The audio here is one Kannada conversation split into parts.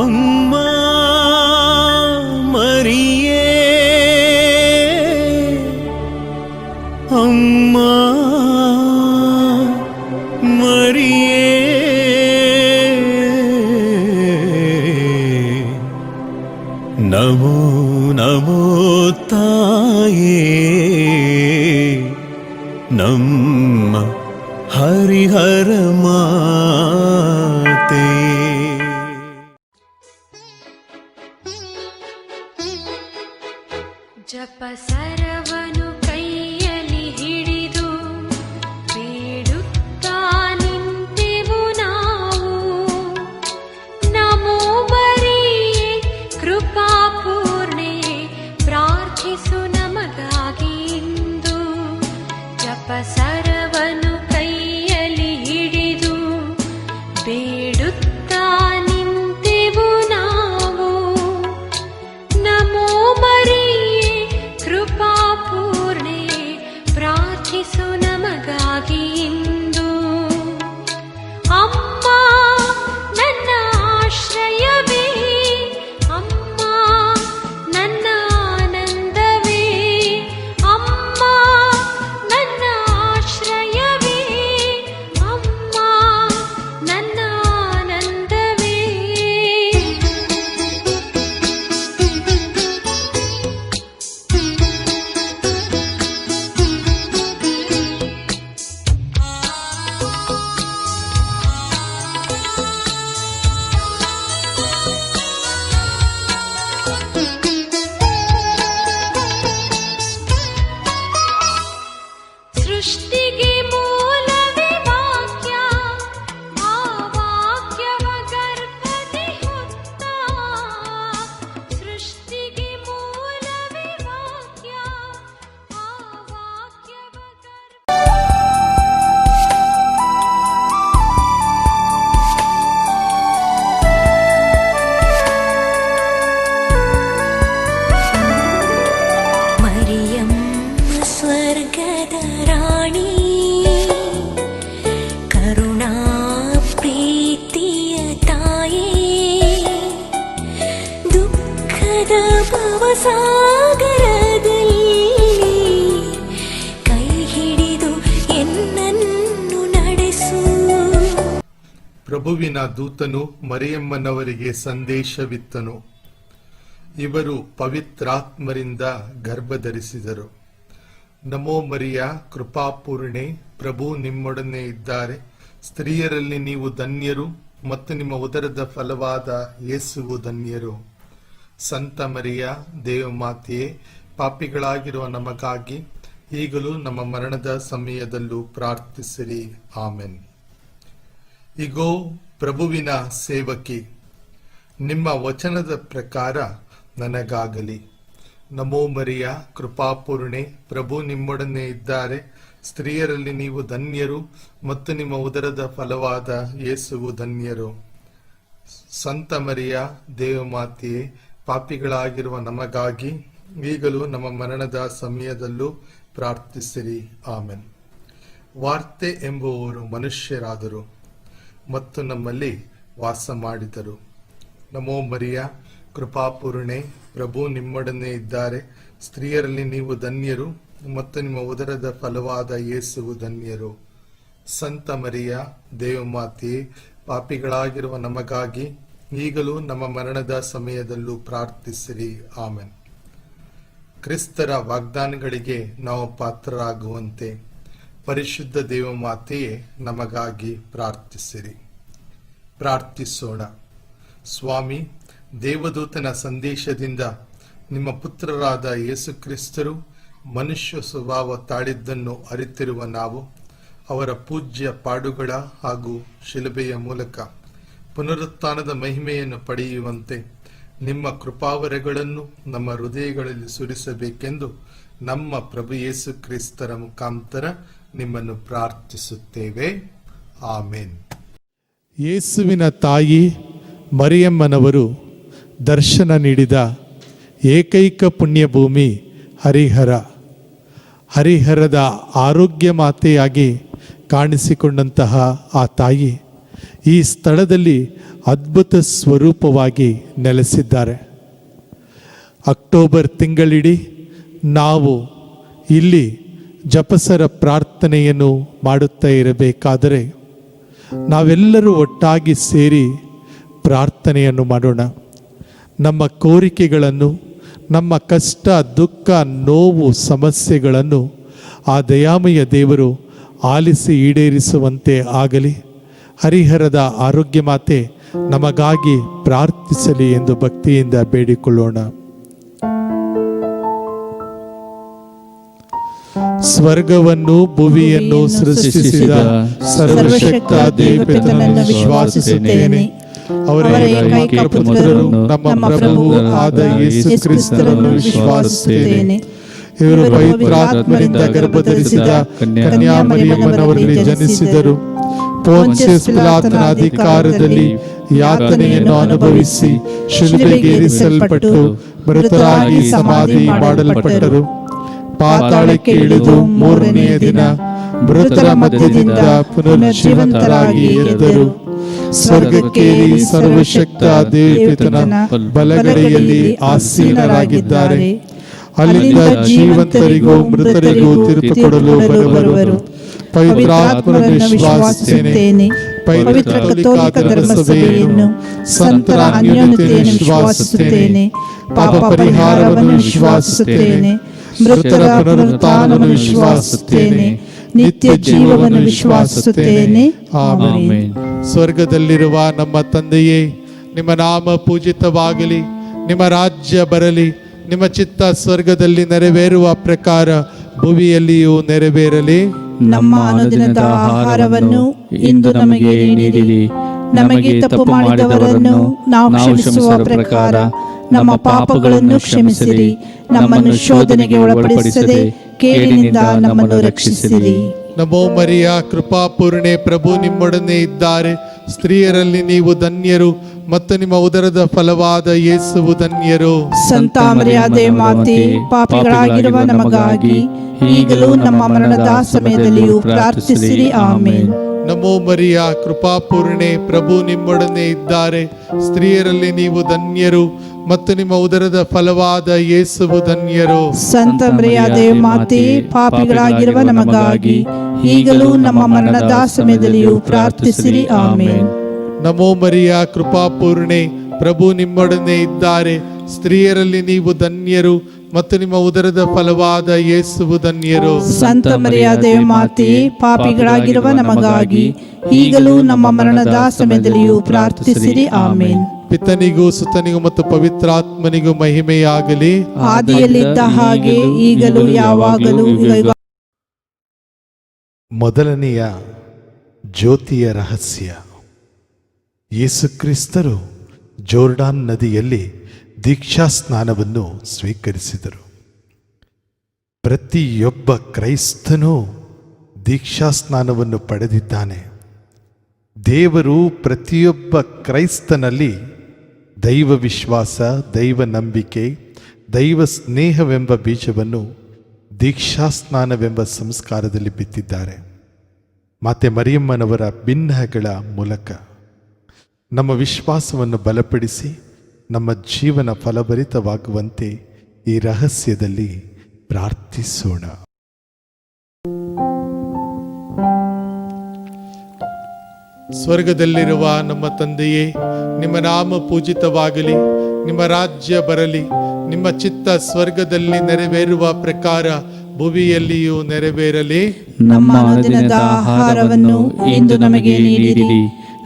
ಅಮ್ಮ ಮರಿಯೇ, ಅಮ್ಮ ಮರಿಯೇ, ನಮೋ ನಮೋ ತಾಯೇ, ನಮ್ಮ ಹರಿಹರ ಮಾತೆ. ಜಪ ಸರವನು ಕೈಯಲ್ಲಿ ಹಿಡಿದು ಬೇಡುತ್ತಾ ನಿಂತೆವು ನಾವು. ನಮೋ ಮರಿಯೇ ಕೃಪಾಪೂರ್ಣೆ, ಪ್ರಾರ್ಥಿಸು ನಮಗಾಗಿ ಇಂದು. ಜಪ ಸರವನು ಕೈಯಲ್ಲಿ ಹಿಡಿದು ಬೇಡುತ್ತಾ ನಿಂತೆವು ನಾವು. ನಮೋ ಮರಿಯೇ ಕೃಪಾಪೂರ್ಣೆ, ಪ್ರಾರ್ಥಿಸು ನಮಗಾಗಿ ಇಂದು. ಅಮ್ಮ ನನ್ನ ಆಶ್ರಯವೇ, ಅಮ್ಮ ನನ್ನ ಆನಂದವೇ, ಅಮ್ಮ ನನ್ನ ಆಶ್ರಯವೇ, ಅಮ್ಮ ನನ್ನ ಆನಂದವೇ. ಸೃಷ್ಟಿಗೆ ಮೂಲವೇ ವಾಕ್ಯ, ಆ ವಾಕ್ಯವ ಗರ್ಭದಿ ಹೊತ್ತ. ಸೃಷ್ಟಿಗೆ ಮೂಲವೇ ವಾಕ್ಯ, ಆ ವಾಕ್ಯವ ಮರಿಯಮ್ಮ ಸ್ವರ್ಗದ ರಾಣಿ, ಕರುಣಾ ಪ್ರೀತಿಯ ತಾಯೇ, ದುಃಖದ ಭವಸಾಗರದಲ್ಲಿ ಕೈ ಹಿಡಿದು ಎನ್ನನ್ನು ನಡೆಸು. ಪ್ರಭುವಿನ ದೂತನು ಮರಿಯಮ್ಮನವರಿಗೆ ಸಂದೇಶವಿತ್ತನು. ಇವರು ಪವಿತ್ರಾತ್ಮರಿಂದ ಗರ್ಭಧರಿಸಿದರು. ನಮೋ ಮರಿಯ ಕೃಪಾಪೂರ್ಣೆ, ಪ್ರಭು ನಿಮ್ಮೊಡನೆ ಇದ್ದಾರೆ. ಸ್ತ್ರೀಯರಲ್ಲಿ ನೀವು ಧನ್ಯರು, ಮತ್ತು ನಿಮ್ಮ ಉದರದ ಫಲವಾದ ಯೇಸುವು ಧನ್ಯರು. ಸಂತ ಮರಿಯ ದೇವಮಾತೆಯೇ, ಪಾಪಿಗಳಾಗಿರುವ ನಮಗಾಗಿ ಈಗಲೂ ನಮ್ಮ ಮರಣದ ಸಮಯದಲ್ಲೂ ಪ್ರಾರ್ಥಿಸಿರಿ. ಆಮೆನ್. ಇಗೋ ಪ್ರಭುವಿನ ಸೇವಕಿ, ನಿಮ್ಮ ವಚನದ ಪ್ರಕಾರ ನನಗಾಗಲಿ. ನಮೋ ಮರಿಯ ಕೃಪಾಪೂರ್ಣೆ, ಪ್ರಭು ನಿಮ್ಮೊಡನೆ ಇದ್ದಾರೆ. ಸ್ತ್ರೀಯರಲ್ಲಿ ನೀವು ಧನ್ಯರು, ಮತ್ತು ನಿಮ್ಮ ಉದರದ ಫಲವಾದ ಯೇಸುವು ಧನ್ಯರು. ಸಂತ ಮರಿಯ ದೇವಮಾತೆಯೇ, ಪಾಪಿಗಳಾಗಿರುವ ನಮಗಾಗಿ ಈಗಲೂ ನಮ್ಮ ಮರಣದ ಸಮಯದಲ್ಲೂ ಪ್ರಾರ್ಥಿಸಿರಿ. ಆಮೆನ್. ವಾರ್ತೆ ಎಂಬುವವರು ಮನುಷ್ಯರಾದರು ಮತ್ತು ನಮ್ಮಲ್ಲಿ ವಾಸ ಮಾಡಿದರು. ನಮೋ ಮರಿಯ ಕೃಪಾಪೂರ್ಣೆ, ಪ್ರಭು ನಿಮ್ಮೊಡನೆ ಇದ್ದಾರೆ. ಸ್ತ್ರೀಯರಲ್ಲಿ ನೀವು ಧನ್ಯರು, ಮತ್ತು ನಿಮ್ಮ ಉದರದ ಫಲವಾದ ಯೇಸುವು ಧನ್ಯರು. ಸಂತ ಮರಿಯ ದೇವಮಾತೆಯೇ, ಪಾಪಿಗಳಾಗಿರುವ ನಮಗಾಗಿ ಈಗಲೂ ನಮ್ಮ ಮರಣದ ಸಮಯದಲ್ಲೂ ಪ್ರಾರ್ಥಿಸಿರಿ. ಆಮೆನ್. ಕ್ರಿಸ್ತರ ವಾಗ್ದಾನಗಳಿಗೆ ನಾವು ಪಾತ್ರರಾಗುವಂತೆ ಪರಿಶುದ್ಧ ದೇವಮಾತೆಯೇ ನಮಗಾಗಿ ಪ್ರಾರ್ಥಿಸಿರಿ. ಪ್ರಾರ್ಥಿಸೋಣ. ಸ್ವಾಮಿ, ದೇವದೂತನ ಸಂದೇಶದಿಂದ ನಿಮ್ಮ ಪುತ್ರರಾದ ಯೇಸು ಕ್ರಿಸ್ತರು ಮನುಷ್ಯ ಸ್ವಭಾವ ತಾಳಿದ್ದನ್ನು ಅರಿತಿರುವ ನಾವು ಅವರ ಪೂಜ್ಯ ಪಾಡುಗಳ ಹಾಗೂ ಶಿಲುಬೆಯ ಮೂಲಕ ಪುನರುತ್ಥಾನದ ಮಹಿಮೆಯನ್ನು ಪಡೆಯುವಂತೆ ನಿಮ್ಮ ಕೃಪಾವರಗಳನ್ನು ನಮ್ಮ ಹೃದಯಗಳಲ್ಲಿ ಸುರಿಸಬೇಕೆಂದು ನಮ್ಮ ಪ್ರಭು ಯೇಸು ಕ್ರಿಸ್ತರ ಮುಖಾಂತರ ನಿಮ್ಮನ್ನು ಪ್ರಾರ್ಥಿಸುತ್ತೇವೆ. ಆಮೇನ್. ಯೇಸುವಿನ ತಾಯಿ ಮರಿಯಮ್ಮನವರು ದರ್ಶನ ನೀಡಿದ ಏಕೈಕ ಪುಣ್ಯಭೂಮಿ ಹರಿಹರ. ಹರಿಹರದ ಆರೋಗ್ಯ ಮಾತೆಯಾಗಿ ಕಾಣಿಸಿಕೊಂಡಂತಹ ಆ ತಾಯಿ ಈ ಸ್ಥಳದಲ್ಲಿ ಅದ್ಭುತ ಸ್ವರೂಪವಾಗಿ ನೆಲೆಸಿದ್ದಾರೆ. ಅಕ್ಟೋಬರ್ ತಿಂಗಳಿಡೀ ನಾವು ಇಲ್ಲಿ ಜಪಸರ ಪ್ರಾರ್ಥನೆಯನ್ನು ಮಾಡುತ್ತಾ ಇರಬೇಕಾದರೆ ನಾವೆಲ್ಲರೂ ಒಟ್ಟಾಗಿ ಸೇರಿ ಪ್ರಾರ್ಥನೆಯನ್ನು ಮಾಡೋಣ. ನಮ್ಮ ಕೋರಿಕೆಗಳನ್ನು, ನಮ್ಮ ಕಷ್ಟ, ದುಃಖ, ನೋವು, ಸಮಸ್ಯೆಗಳನ್ನು ಆ ದಯಾಮಯ ದೇವರು ಆಲಿಸಿ ಈಡೇರಿಸುವಂತೆ ಆಗಲಿ. ಹರಿಹರದ ಆರೋಗ್ಯ ಮಾತೆ ನಮಗಾಗಿ ಪ್ರಾರ್ಥಿಸಲಿ ಎಂದು ಭಕ್ತಿಯಿಂದ ಬೇಡಿಕೊಳ್ಳೋಣ. ಸ್ವರ್ಗವನ್ನು ಭುವಿಯನ್ನು ಸೃಷ್ಟಿಸಿದ ಸರ್ವಶಕ್ತ ದೇವತೆಯನ್ನು ವಿಶ್ವಾಸಿಸುತ್ತೇನೆ. ಅವರ ಏಕೈಕ ಪುತ್ರರು ನಮ್ಮ ಪ್ರಭು ಆದ ಯೇಸು ಕ್ರಿಸ್ತರನ್ನು ವಿಶ್ವಾಸಿಸುತ್ತೇನೆ. ಇವರು ಪವಿತ್ರಾತ್ಮರಿಂದ ಗರ್ಭಧರಿಸಿದ ಕನ್ಯಾಮರಿಯಮ್ಮನವರಲ್ಲಿ ಜನಿಸಿದರು. ಪೋನ್ಸಿಯಸ್ ಪಿಲಾತನ ಅಧಿಕಾರದಲ್ಲಿ ಯಾತನೆಯನ್ನು ಅನುಭವಿಸಿ ಶಿಲುಬೆಗೇರಿಸಲ್ಪಟ್ಟು ಮೃತರಾಗಿ ಸಮಾಧಿ ಮಾಡಲ್ಪಟ್ಟರು. ಪಾತಾಳಕ್ಕೆ ಇಳಿದು ಮೂರನೆಯ ದಿನ ಮೃತರ ಮಧ್ಯದಿಂದ ಪುನರ್ಜೀವಂತರಾಗಿ ಎದ್ದರು. ಸ್ವರ್ಗಕ್ಕೇರಿ ಸರ್ವಶಕ್ತ ದೇವತೆನ ಬಲಗಡೆಯಲ್ಲಿ ಆಸೀನರಾಗಿದ್ದಾರೆ. ಅಲ್ಲಿಂದ ಜೀವಂತರಿಗೂ ಮೃತರಿಗೂ ತೀರ್ಪು ಕೊಡಲು ಬರುವರು. ಪವಿತ್ರಾತ್ಮರನ್ನು ವಿಶ್ವಾಸಿಸುತ್ತೇನೆ. ಪವಿತ್ರ ಕಥೋಲಿಕ ಧರ್ಮಸಭೆಯನ್ನು, ಸಂತರ ಅನ್ಯೋನ್ಯತೆಯನ್ನು ವಿಶ್ವಾಸಿಸುತ್ತೇನೆ. ಪಾಪ ಪರಿಹಾರವನ್ನು ವಿಶ್ವಾಸಿಸುತ್ತೇನೆ. ಮೃತರ ಪುನರುತ್ಥಾನವನ್ನು ವಿಶ್ವಾಸಿಸುತ್ತೇನೆ. ನಿತ್ಯ ಜೀವವನ್ನು ವಿಶ್ವಾಸಿಸುತ್ತೇನೆ. ಆಮೆನ್. ಸ್ವರ್ಗದಲ್ಲಿರುವ ನಮ್ಮ ತಂದೆಯೇ, ನಿಮ್ಮ ನಾಮ ಪೂಜಿತವಾಗಲಿ, ನಿಮ್ಮ ರಾಜ್ಯ ಬರಲಿ, ನಿಮ್ಮ ಚಿತ್ತ ಸ್ವರ್ಗದಲ್ಲಿ ನೆರವೇರುವ ಪ್ರಕಾರ ಭುವಿಯಲ್ಲಿಯೂ ನೆರವೇರಲಿ. ನಮ್ಮ ಅನುದಿನದ ಆಹಾರವನ್ನು ಇಂದು ನಮಗೆ ನೀಡಿರಿ. ನಮಗೆ ತಪ್ಪು ಮಾಡಿದವರನ್ನು ನಾವು ಕ್ಷಮಿಸುವ ಪ್ರಕಾರ ನಮ್ಮ ಪಾಪಗಳನ್ನು ಕ್ಷಮಿಸಿರಿ. ನಮ್ಮನ್ನು ಶೋಧನೆಗೆ ಒಳಪಡಿಸದೆ ಕೇಡಿನಿಂದ ನಮ್ಮನ್ನು ರಕ್ಷಿಸಿರಿ. ನಮೋ ಮರಿಯ, ಕೃಪಾಪೂರ್ಣೆ, ಪ್ರಭು ನಿಮ್ಮೊಡನೆ ಇದ್ದಾರೆ. ಸ್ತ್ರೀಯರಲ್ಲಿ ನೀವು ಧನ್ಯರು ಮತ್ತು ನಿಮ್ಮ ಉದರದ ಫಲವಾದ ಯೇಸುವು ಧನ್ಯರು. ಸಂತ ಮರಿಯಾದೆ ಮಾತೆ, ಪಾಪಿಗಳಾಗಿರುವ ನಮಗಾಗಿ ಈಗಲೂ ನಮ್ಮ ಮರಣದ ಸಮಯದಲ್ಲಿಯೂ ಪ್ರಾರ್ಥಿಸಿರಿ. ಆಮೆನ್. ನಮೋ ಮರಿಯ, ಕೃಪಾಪೂರ್ಣೆ, ಪ್ರಭು ನಿಮ್ಮೊಡನೆ ಇದ್ದಾರೆ. ಸ್ತ್ರೀಯರಲ್ಲಿ ನೀವು ಧನ್ಯರು ಮತ್ತು ನಿಮ್ಮ ಉದರದ ಫಲವಾದ ಯೇಸುವು ಧನ್ಯರು. ಸಂತ ಮರಿಯಾದೆ ಮಾತೆ, ಪಾಪಿಗಳಾಗಿರುವ ನಮಗಾಗಿ ಈಗಲೂ ನಮ್ಮ ಮರಣದ ಸಮಯದಲ್ಲಿಯೂ ಪ್ರಾರ್ಥಿಸಿರಿ. ಆಮೆನ್. ನಮೋ ಮರಿಯ, ಕೃಪಾಪೂರ್ಣೆ, ಪ್ರಭು ನಿಮ್ಮೊಡನೆ ಇದ್ದಾರೆ. ಸ್ತ್ರೀಯರಲ್ಲಿ ನೀವು ಧನ್ಯರು ಮತ್ತು ನಿಮ್ಮ ಉದರದ ಫಲವಾದ ಯೇಸುವು ಧನ್ಯರು. ಸಂತ ಮರಿಯಾದೆ ಮಾತೆ, ಪಾಪಿಗಳಾಗಿರುವ ನಮಗಾಗಿ ಈಗಲೂ ನಮ್ಮ ಮರಣದ ಸಮಯದಲ್ಲಿಯೂ ಪ್ರಾರ್ಥಿಸಿರಿ. ಆಮೆನ್. ಪಿತನಿಗೂ ಸುತನಿಗೂ ಮತ್ತು ಪವಿತ್ರಾತ್ಮನಿಗೂ ಮಹಿಮೆಯಾಗಲಿ. ಆದಿಯಲ್ಲಿದ್ದ ಹಾಗೆ ಈಗಲೂ ಯಾವಾಗಲೂ ಮೊದಲನೆಯ ಜ್ಯೋತಿಯ ರಹಸ್ಯ. ಯೇಸುಕ್ರಿಸ್ತರು ಜೋರ್ಡಾನ್ ನದಿಯಲ್ಲಿ ದೀಕ್ಷಾ ಸ್ನಾನವನ್ನು ಸ್ವೀಕರಿಸಿದರು. ಪ್ರತಿಯೊಬ್ಬ ಕ್ರೈಸ್ತನೂ ದೀಕ್ಷಾ ಸ್ನಾನವನ್ನು ಪಡೆದಿದ್ದಾನೆ. ದೇವರು ಪ್ರತಿಯೊಬ್ಬ ಕ್ರೈಸ್ತನಲ್ಲಿ ದೈವ ವಿಶ್ವಾಸ, ದೈವ ನಂಬಿಕೆ, ದೈವ ಸ್ನೇಹವೆಂಬ ಬೀಜವನ್ನು ದೀಕ್ಷಾಸ್ನಾನವೆಂಬ ಸಂಸ್ಕಾರದಲ್ಲಿ ಬಿತ್ತಿದ್ದಾರೆ. ಮಾತೆ ಮರಿಯಮ್ಮನವರ ಭಿನ್ನಗಳ ಮೂಲಕ ನಮ್ಮ ವಿಶ್ವಾಸವನ್ನು ಬಲಪಡಿಸಿ ನಮ್ಮ ಜೀವನ ಫಲಭರಿತವಾಗುವಂತೆ ಈ ರಹಸ್ಯದಲ್ಲಿ ಪ್ರಾರ್ಥಿಸೋಣ. ಸ್ವರ್ಗದಲ್ಲಿರುವ ನಮ್ಮ ತಂದೆಯೇ, ನಿಮ್ಮ ನಾಮ ಪೂಜಿತವಾಗಲಿ, ನಿಮ್ಮ ರಾಜ್ಯ ಬರಲಿ, ನಿಮ್ಮ ಚಿತ್ತ ಸ್ವರ್ಗದಲ್ಲಿ ನೆರವೇರುವ ಪ್ರಕಾರ ಭುವಿಯಲ್ಲಿಯೂ ನೆರವೇರಲಿ. ನಮ್ಮ ಅನುದಿನದ ಆಹಾರವನ್ನು ಇಂದು ನಮಗೆ ನೀಡಿರಿ.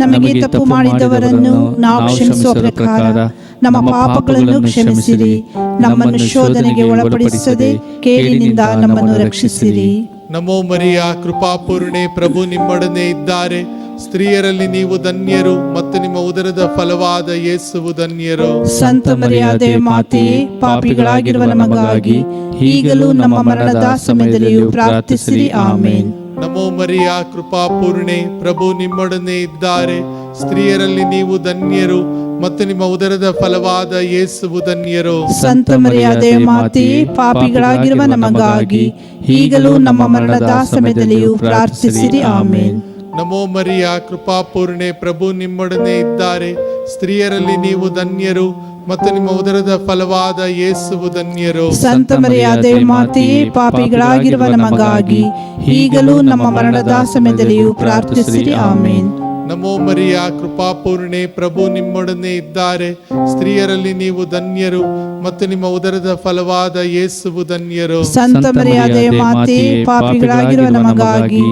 ನಮಗೆ ತಪ್ಪು ಮಾಡಿದವರನ್ನು ನಾವು ಕ್ಷಮಿಸುವ ಪ್ರಕಾರ ನಮ್ಮ ಪಾಪಗಳನ್ನು ಕ್ಷಮಿಸಿರಿ. ನಮ್ಮನ್ನು ಶೋಧನೆಗೆ ಒಳಪಡಿಸದೆ ಕೇಡಿನಿಂದ ನಮ್ಮನ್ನು ರಕ್ಷಿಸಿರಿ. ನಮೋ ಮರಿಯ, ಕೃಪಾಪೂರ್ಣೆ, ಪ್ರಭು ನಿಮ್ಮೊಡನೆ ಇದ್ದಾರೆ. ಸ್ತ್ರೀಯರಲ್ಲಿ ನೀವು ಧನ್ಯರು ಮತ್ತು ನಿಮ್ಮ ಉದರದ ಫಲವಾದ ಯೇಸುವು ಧನ್ಯರು. ಸಂತ ಮರಿಯಾದೆ ಮಾತೆಯೇ, ಪಾಪಿಗಳಾಗಿರುವ ನಮಗಾಗಿ ಈಗಲೂ ನಮ್ಮ ಮರಣದ ಸಮಯದಲ್ಲಿಯೂ ಪ್ರಾರ್ಥಿಸಿರಿ. ಆಮೆನ್. ನಮೋ ಮರಿಯ, ಕೃಪಾಪೂರ್ಣೆ, ಪ್ರಭು ನಿಮ್ಮೊಡನೆ ಇದ್ದಾರೆ. ಸ್ತ್ರೀಯರಲ್ಲಿ ನೀವು ಧನ್ಯರು ಮತ್ತು ನಿಮ್ಮ ಉದರದ ಫಲವಾದ ಯೇಸುವು ಧನ್ಯರು. ಸಂತ ಮರಿಯಾದೆ ಮಾತೆಯೇ, ಪಾಪಿಗಳಾಗಿರುವ ನಮಗಾಗಿ ಈಗಲೂ ನಮ್ಮ ಮರಣದ ಸಮಯದಲ್ಲಿಯೂ ಪ್ರಾರ್ಥಿಸಿರಿ. ಆಮೆನ್. ನಮೋ ಮರಿಯ ಕೃಪಾಪೂರ್ಣೆ, ಪ್ರಭು ನಿಮ್ಮೊಡನೆ ಇದ್ದಾರೆ. ಸ್ತ್ರೀಯರಲ್ಲಿ ನೀವು ಧನ್ಯರು ಮತ್ತು ನಿಮ್ಮ ಉದರದ ಫಲವಾದ ಯೇಸುವು ಧನ್ಯರು. ಸಂತ ಮರಿಯಾದೆ ಮಾತೆಯೇ, ಪಾಪಿಗಳಾಗಿರುವ ನಮಗಾಗಿ ಈಗಲೂ ನಮ್ಮ ಮರಣದ ಸಮಯದಲ್ಲಿಯೂ ಪ್ರಾರ್ಥಿಸಿರಿ. ಆಮೇನ್. ನಮೋ ಮರಿಯ ಕೃಪಾಪೂರ್ಣೆ, ಪ್ರಭು ನಿಮ್ಮೊಡನೆ ಇದ್ದಾರೆ. ಸ್ತ್ರೀಯರಲ್ಲಿ ನೀವು ಧನ್ಯರು ಮತ್ತು ನಿಮ್ಮ ಉದರದ ಫಲವಾದ ಯೇಸುವು ಧನ್ಯರು. ಸಂತ ಮರಿಯಾದೆ ಮಾತೆಯೇ, ಪಾಪಿಗಳಾಗಿರುವ ನಮಗಾಗಿ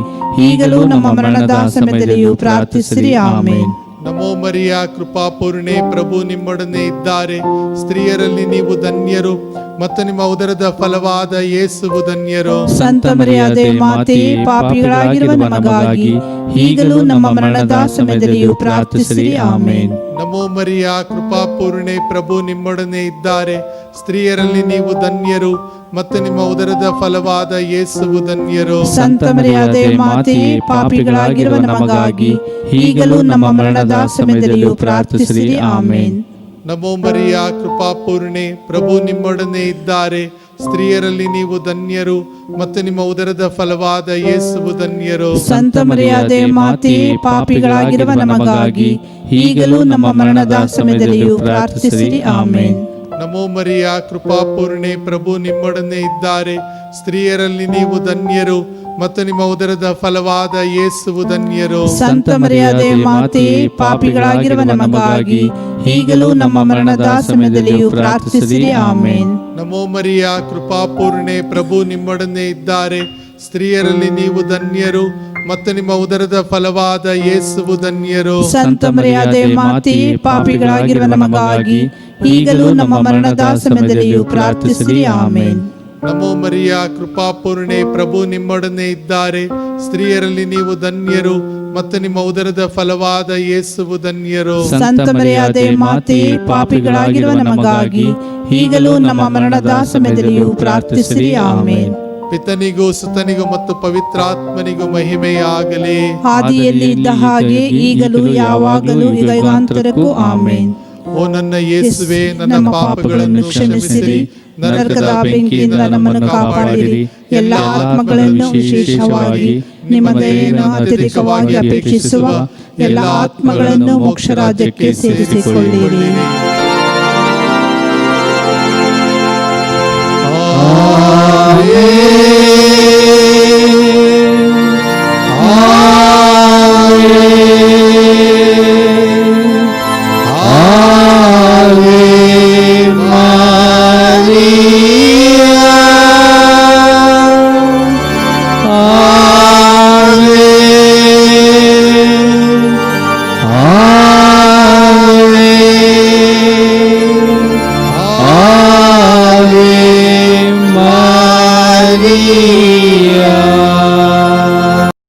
ಈಗಲೂ ನಮ್ಮ ಮರಣದ ಸಮಯದಲ್ಲಿಯೂ ಪ್ರಾರ್ಥಿಸಿರಿ. ಆಮೇನ್. ನಮೋ ಮರಿಯ ಕೃಪಾಪೂರ್ಣೆ, ಪ್ರಭು ನಿಮ್ಮೊಡನೆ ಇದ್ದಾರೆ. ಸ್ತ್ರೀಯರಲ್ಲಿ ನೀವು ಧನ್ಯರು ಮತ್ತು ನಿಮ್ಮ ಉದರದ ಫಲವಾದ ಯೇಸುವು ಧನ್ಯರು. ಸಂತ ಮರಿಯಾದೆ ಮಾತೆಯೇ, ಪಾಪಿಗಳಾಗಿರುವ ನಮಗಾಗಿ ಈಗಲೂ ನಮ್ಮ ಮರಣದ ಸಮಯದಲ್ಲಿಯೂ ಪ್ರಾರ್ಥಿಸಿರಿ. ಆಮೇನ್. ನಮೋ ಮರಿಯ ಕೃಪಾಪೂರ್ಣೆ, ಪ್ರಭು ನಿಮ್ಮೊಡನೆ ಇದ್ದಾರೆ. ಸ್ತ್ರೀಯರಲ್ಲಿ ನೀವು ಧನ್ಯರು ಮತ್ತು ನಿಮ್ಮ ಉದರದ ಫಲವಾದ ಯೇಸುವು ಧನ್ಯರು. ಸಂತ ಮರಿಯಾದೆ ಮಾತೆಯೇ, ಪಾಪಿಗಳಾಗಿರುವ ನಮಗಾಗಿ ಈಗಲೂ ನಮ್ಮ ಮರಣದ ಸಮಯದಲ್ಲಿಯೂ ಪ್ರಾರ್ಥಿಸಿರಿ. ಆಮೇನ್. ನಮೋ ಮರಿಯ ಕೃಪಾಪೂರ್ಣೆ, ಪ್ರಭು ನಿಮ್ಮೊಡನೆ ಇದ್ದಾರೆ. ಸ್ತ್ರೀಯರಲ್ಲಿ ನೀವು ಧನ್ಯರು ಮತ್ತು ನಿಮ್ಮ ಉದರದ ಫಲವಾದ ಯೇಸುವು ಧನ್ಯರು. ಸಂತ ಮರಿಯಾದೆ ಮಾತೆಯೇ, ಪಾಪಿಗಳಾಗಿರುವ ನಮಗಾಗಿ ಈಗಲೂ ನಮ್ಮ ಮರಣದ ಸಮಯದಲ್ಲಿಯೂ ಪ್ರಾರ್ಥಿಸಿರಿ. ಆಮೇನ್. ನಮೋ ಮರಿಯ ಕೃಪಾಪೂರ್ಣೆ, ಪ್ರಭು ನಿಮ್ಮೊಡನೆ ಇದ್ದಾರೆ. ಸ್ತ್ರೀಯರಲ್ಲಿ ನೀವು ಧನ್ಯರು ಮತ್ತು ನಿಮ್ಮ ಉದರದ ಫಲವಾದ ಯೇಸುವು ಧನ್ಯರು. ಸಂತ ಮರಿಯಾದೆ ಮಾತೆಯೇ, ಪಾಪಿಗಳಾಗಿರುವ ನಮಗಾಗಿ ಈಗಲೂ ನಮ್ಮ ಮರಣದ ಸಮಯದಲ್ಲಿಯೂ ಪ್ರಾರ್ಥಿಸಿರಿ. ಆಮೇನ್. ನಮೋ ಮರಿಯ ಕೃಪಾಪೂರ್ಣೆ, ಪ್ರಭು ನಿಮ್ಮೊಡನೆ ಇದ್ದಾರೆ. ಸ್ತ್ರೀಯರಲ್ಲಿ ನೀವು ಧನ್ಯರು ಮತ್ತು ನಿಮ್ಮ ಉದರದ ಫಲವಾದ ಯೇಸುವು ಧನ್ಯರು. ಸಂತ ಮರಿಯಾದೆ ಮಾತೆಯೇ, ಪಾಪಿಗಳಾಗಿರುವ ನಮಗಾಗಿ ಈಗಲೂ ನಮ್ಮ ಮರಣದ ಸಮಯದಲ್ಲಿಯೂ ಪ್ರಾರ್ಥಿಸಿರಿ. ಆಮೇನ್. ನಮೋ ಮರಿಯ ಕೃಪಾಪೂರ್ಣೆ, ಪ್ರಭು ನಿಮ್ಮೊಡನೆ ಇದ್ದಾರೆ. ಸ್ತ್ರೀಯರಲ್ಲಿ ನೀವು ಧನ್ಯರು ಮತ್ತು ನಿಮ್ಮ ಉದರದ ಫಲವಾದ ಯೇಸುವು ಧನ್ಯರು. ಸಂತ ಮರಿಯಾದೆ ಮಾತೆಯೇ, ಪಾಪಿಗಳಾಗಿರುವ ನಮಗಾಗಿ ಈಗಲೂ ನಮ್ಮ ಮರಣದ ಸಮಯದಲ್ಲಿಯೂ ಪ್ರಾರ್ಥಿಸಿರಿ. ಆಮೇನ್. ಪಿತನಿಗೂ ಸುತನಿಗೂ ಮತ್ತು ಪವಿತ್ರಾತ್ಮನಿಗೂ ಮಹಿಮೆಯಾಗಲಿ. ಆದಿಯಲ್ಲಿ ಇದ್ದ ಹಾಗೆ ಈಗಲೂ ಯಾವಾಗಲೂ ಯುಗಾಂತರಕ್ಕೂ. ಆಮೇನ್. ಓ ನನ್ನ ಯೇಸುವೆ, ನನ್ನ ಪಾಪಗಳನ್ನು ಕ್ಷಮಿಸಿರಿ. ನರಕದ ಬೆಂಕಿಯಿಂದ ನಮ್ಮನ್ನು ಕಾಪಾಡಿರಿ. ಎಲ್ಲ ಆತ್ಮಗಳನ್ನು, ವಿಶೇಷವಾಗಿ ನಿಮ್ಮ ದಯೆಯನ್ನು ಅತ್ಯಧಿಕವಾಗಿ ಅಪೇಕ್ಷಿಸುವ ಎಲ್ಲ ಆತ್ಮಗಳನ್ನು ಮೋಕ್ಷ ರಾಜ್ಯಕ್ಕೆ ಸೇರಿಸಿಕೊಳ್ಳಿರಿ.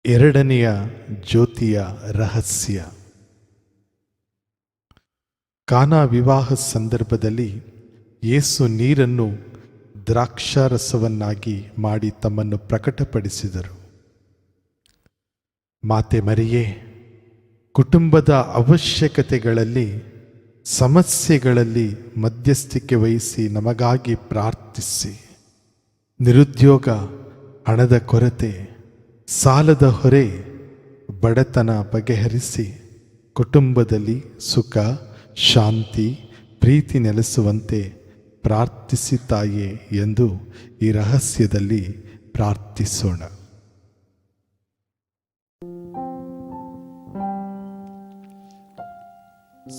ಎರಡನೆಯ ಜ್ಯೋತಿಯ ರಹಸ್ಯ. ಕಾನಾ ವಿವಾಹ ಸಂದರ್ಭದಲ್ಲಿ ಯೇಸು ನೀರನ್ನು ದ್ರಾಕ್ಷಾರಸವನ್ನಾಗಿ ಮಾಡಿ ತಮ್ಮನ್ನು ಪ್ರಕಟಪಡಿಸಿದರು. ಮಾತೆ ಮರಿಯೇ, ಕುಟುಂಬದ ಅವಶ್ಯಕತೆಗಳಲ್ಲಿ, ಸಮಸ್ಯೆಗಳಲ್ಲಿ ಮಧ್ಯಸ್ಥಿಕೆ ವಹಿಸಿ ನಮಗಾಗಿ ಪ್ರಾರ್ಥಿಸಿ. ನಿರುದ್ಯೋಗ, ಹಣದ ಕೊರತೆ, ಸಾಲದ ಹೊರೆ, ಬಡತನ ಬಗೆಹರಿಸಿ ಕುಟುಂಬದಲ್ಲಿ ಸುಖ, ಶಾಂತಿ, ಪ್ರೀತಿ ನೆಲೆಸುವಂತೆ ಪ್ರಾರ್ಥಿಸಿ ತಾಯೇ ಎಂದು ಈ ರಹಸ್ಯದಲ್ಲಿ ಪ್ರಾರ್ಥಿಸೋಣ.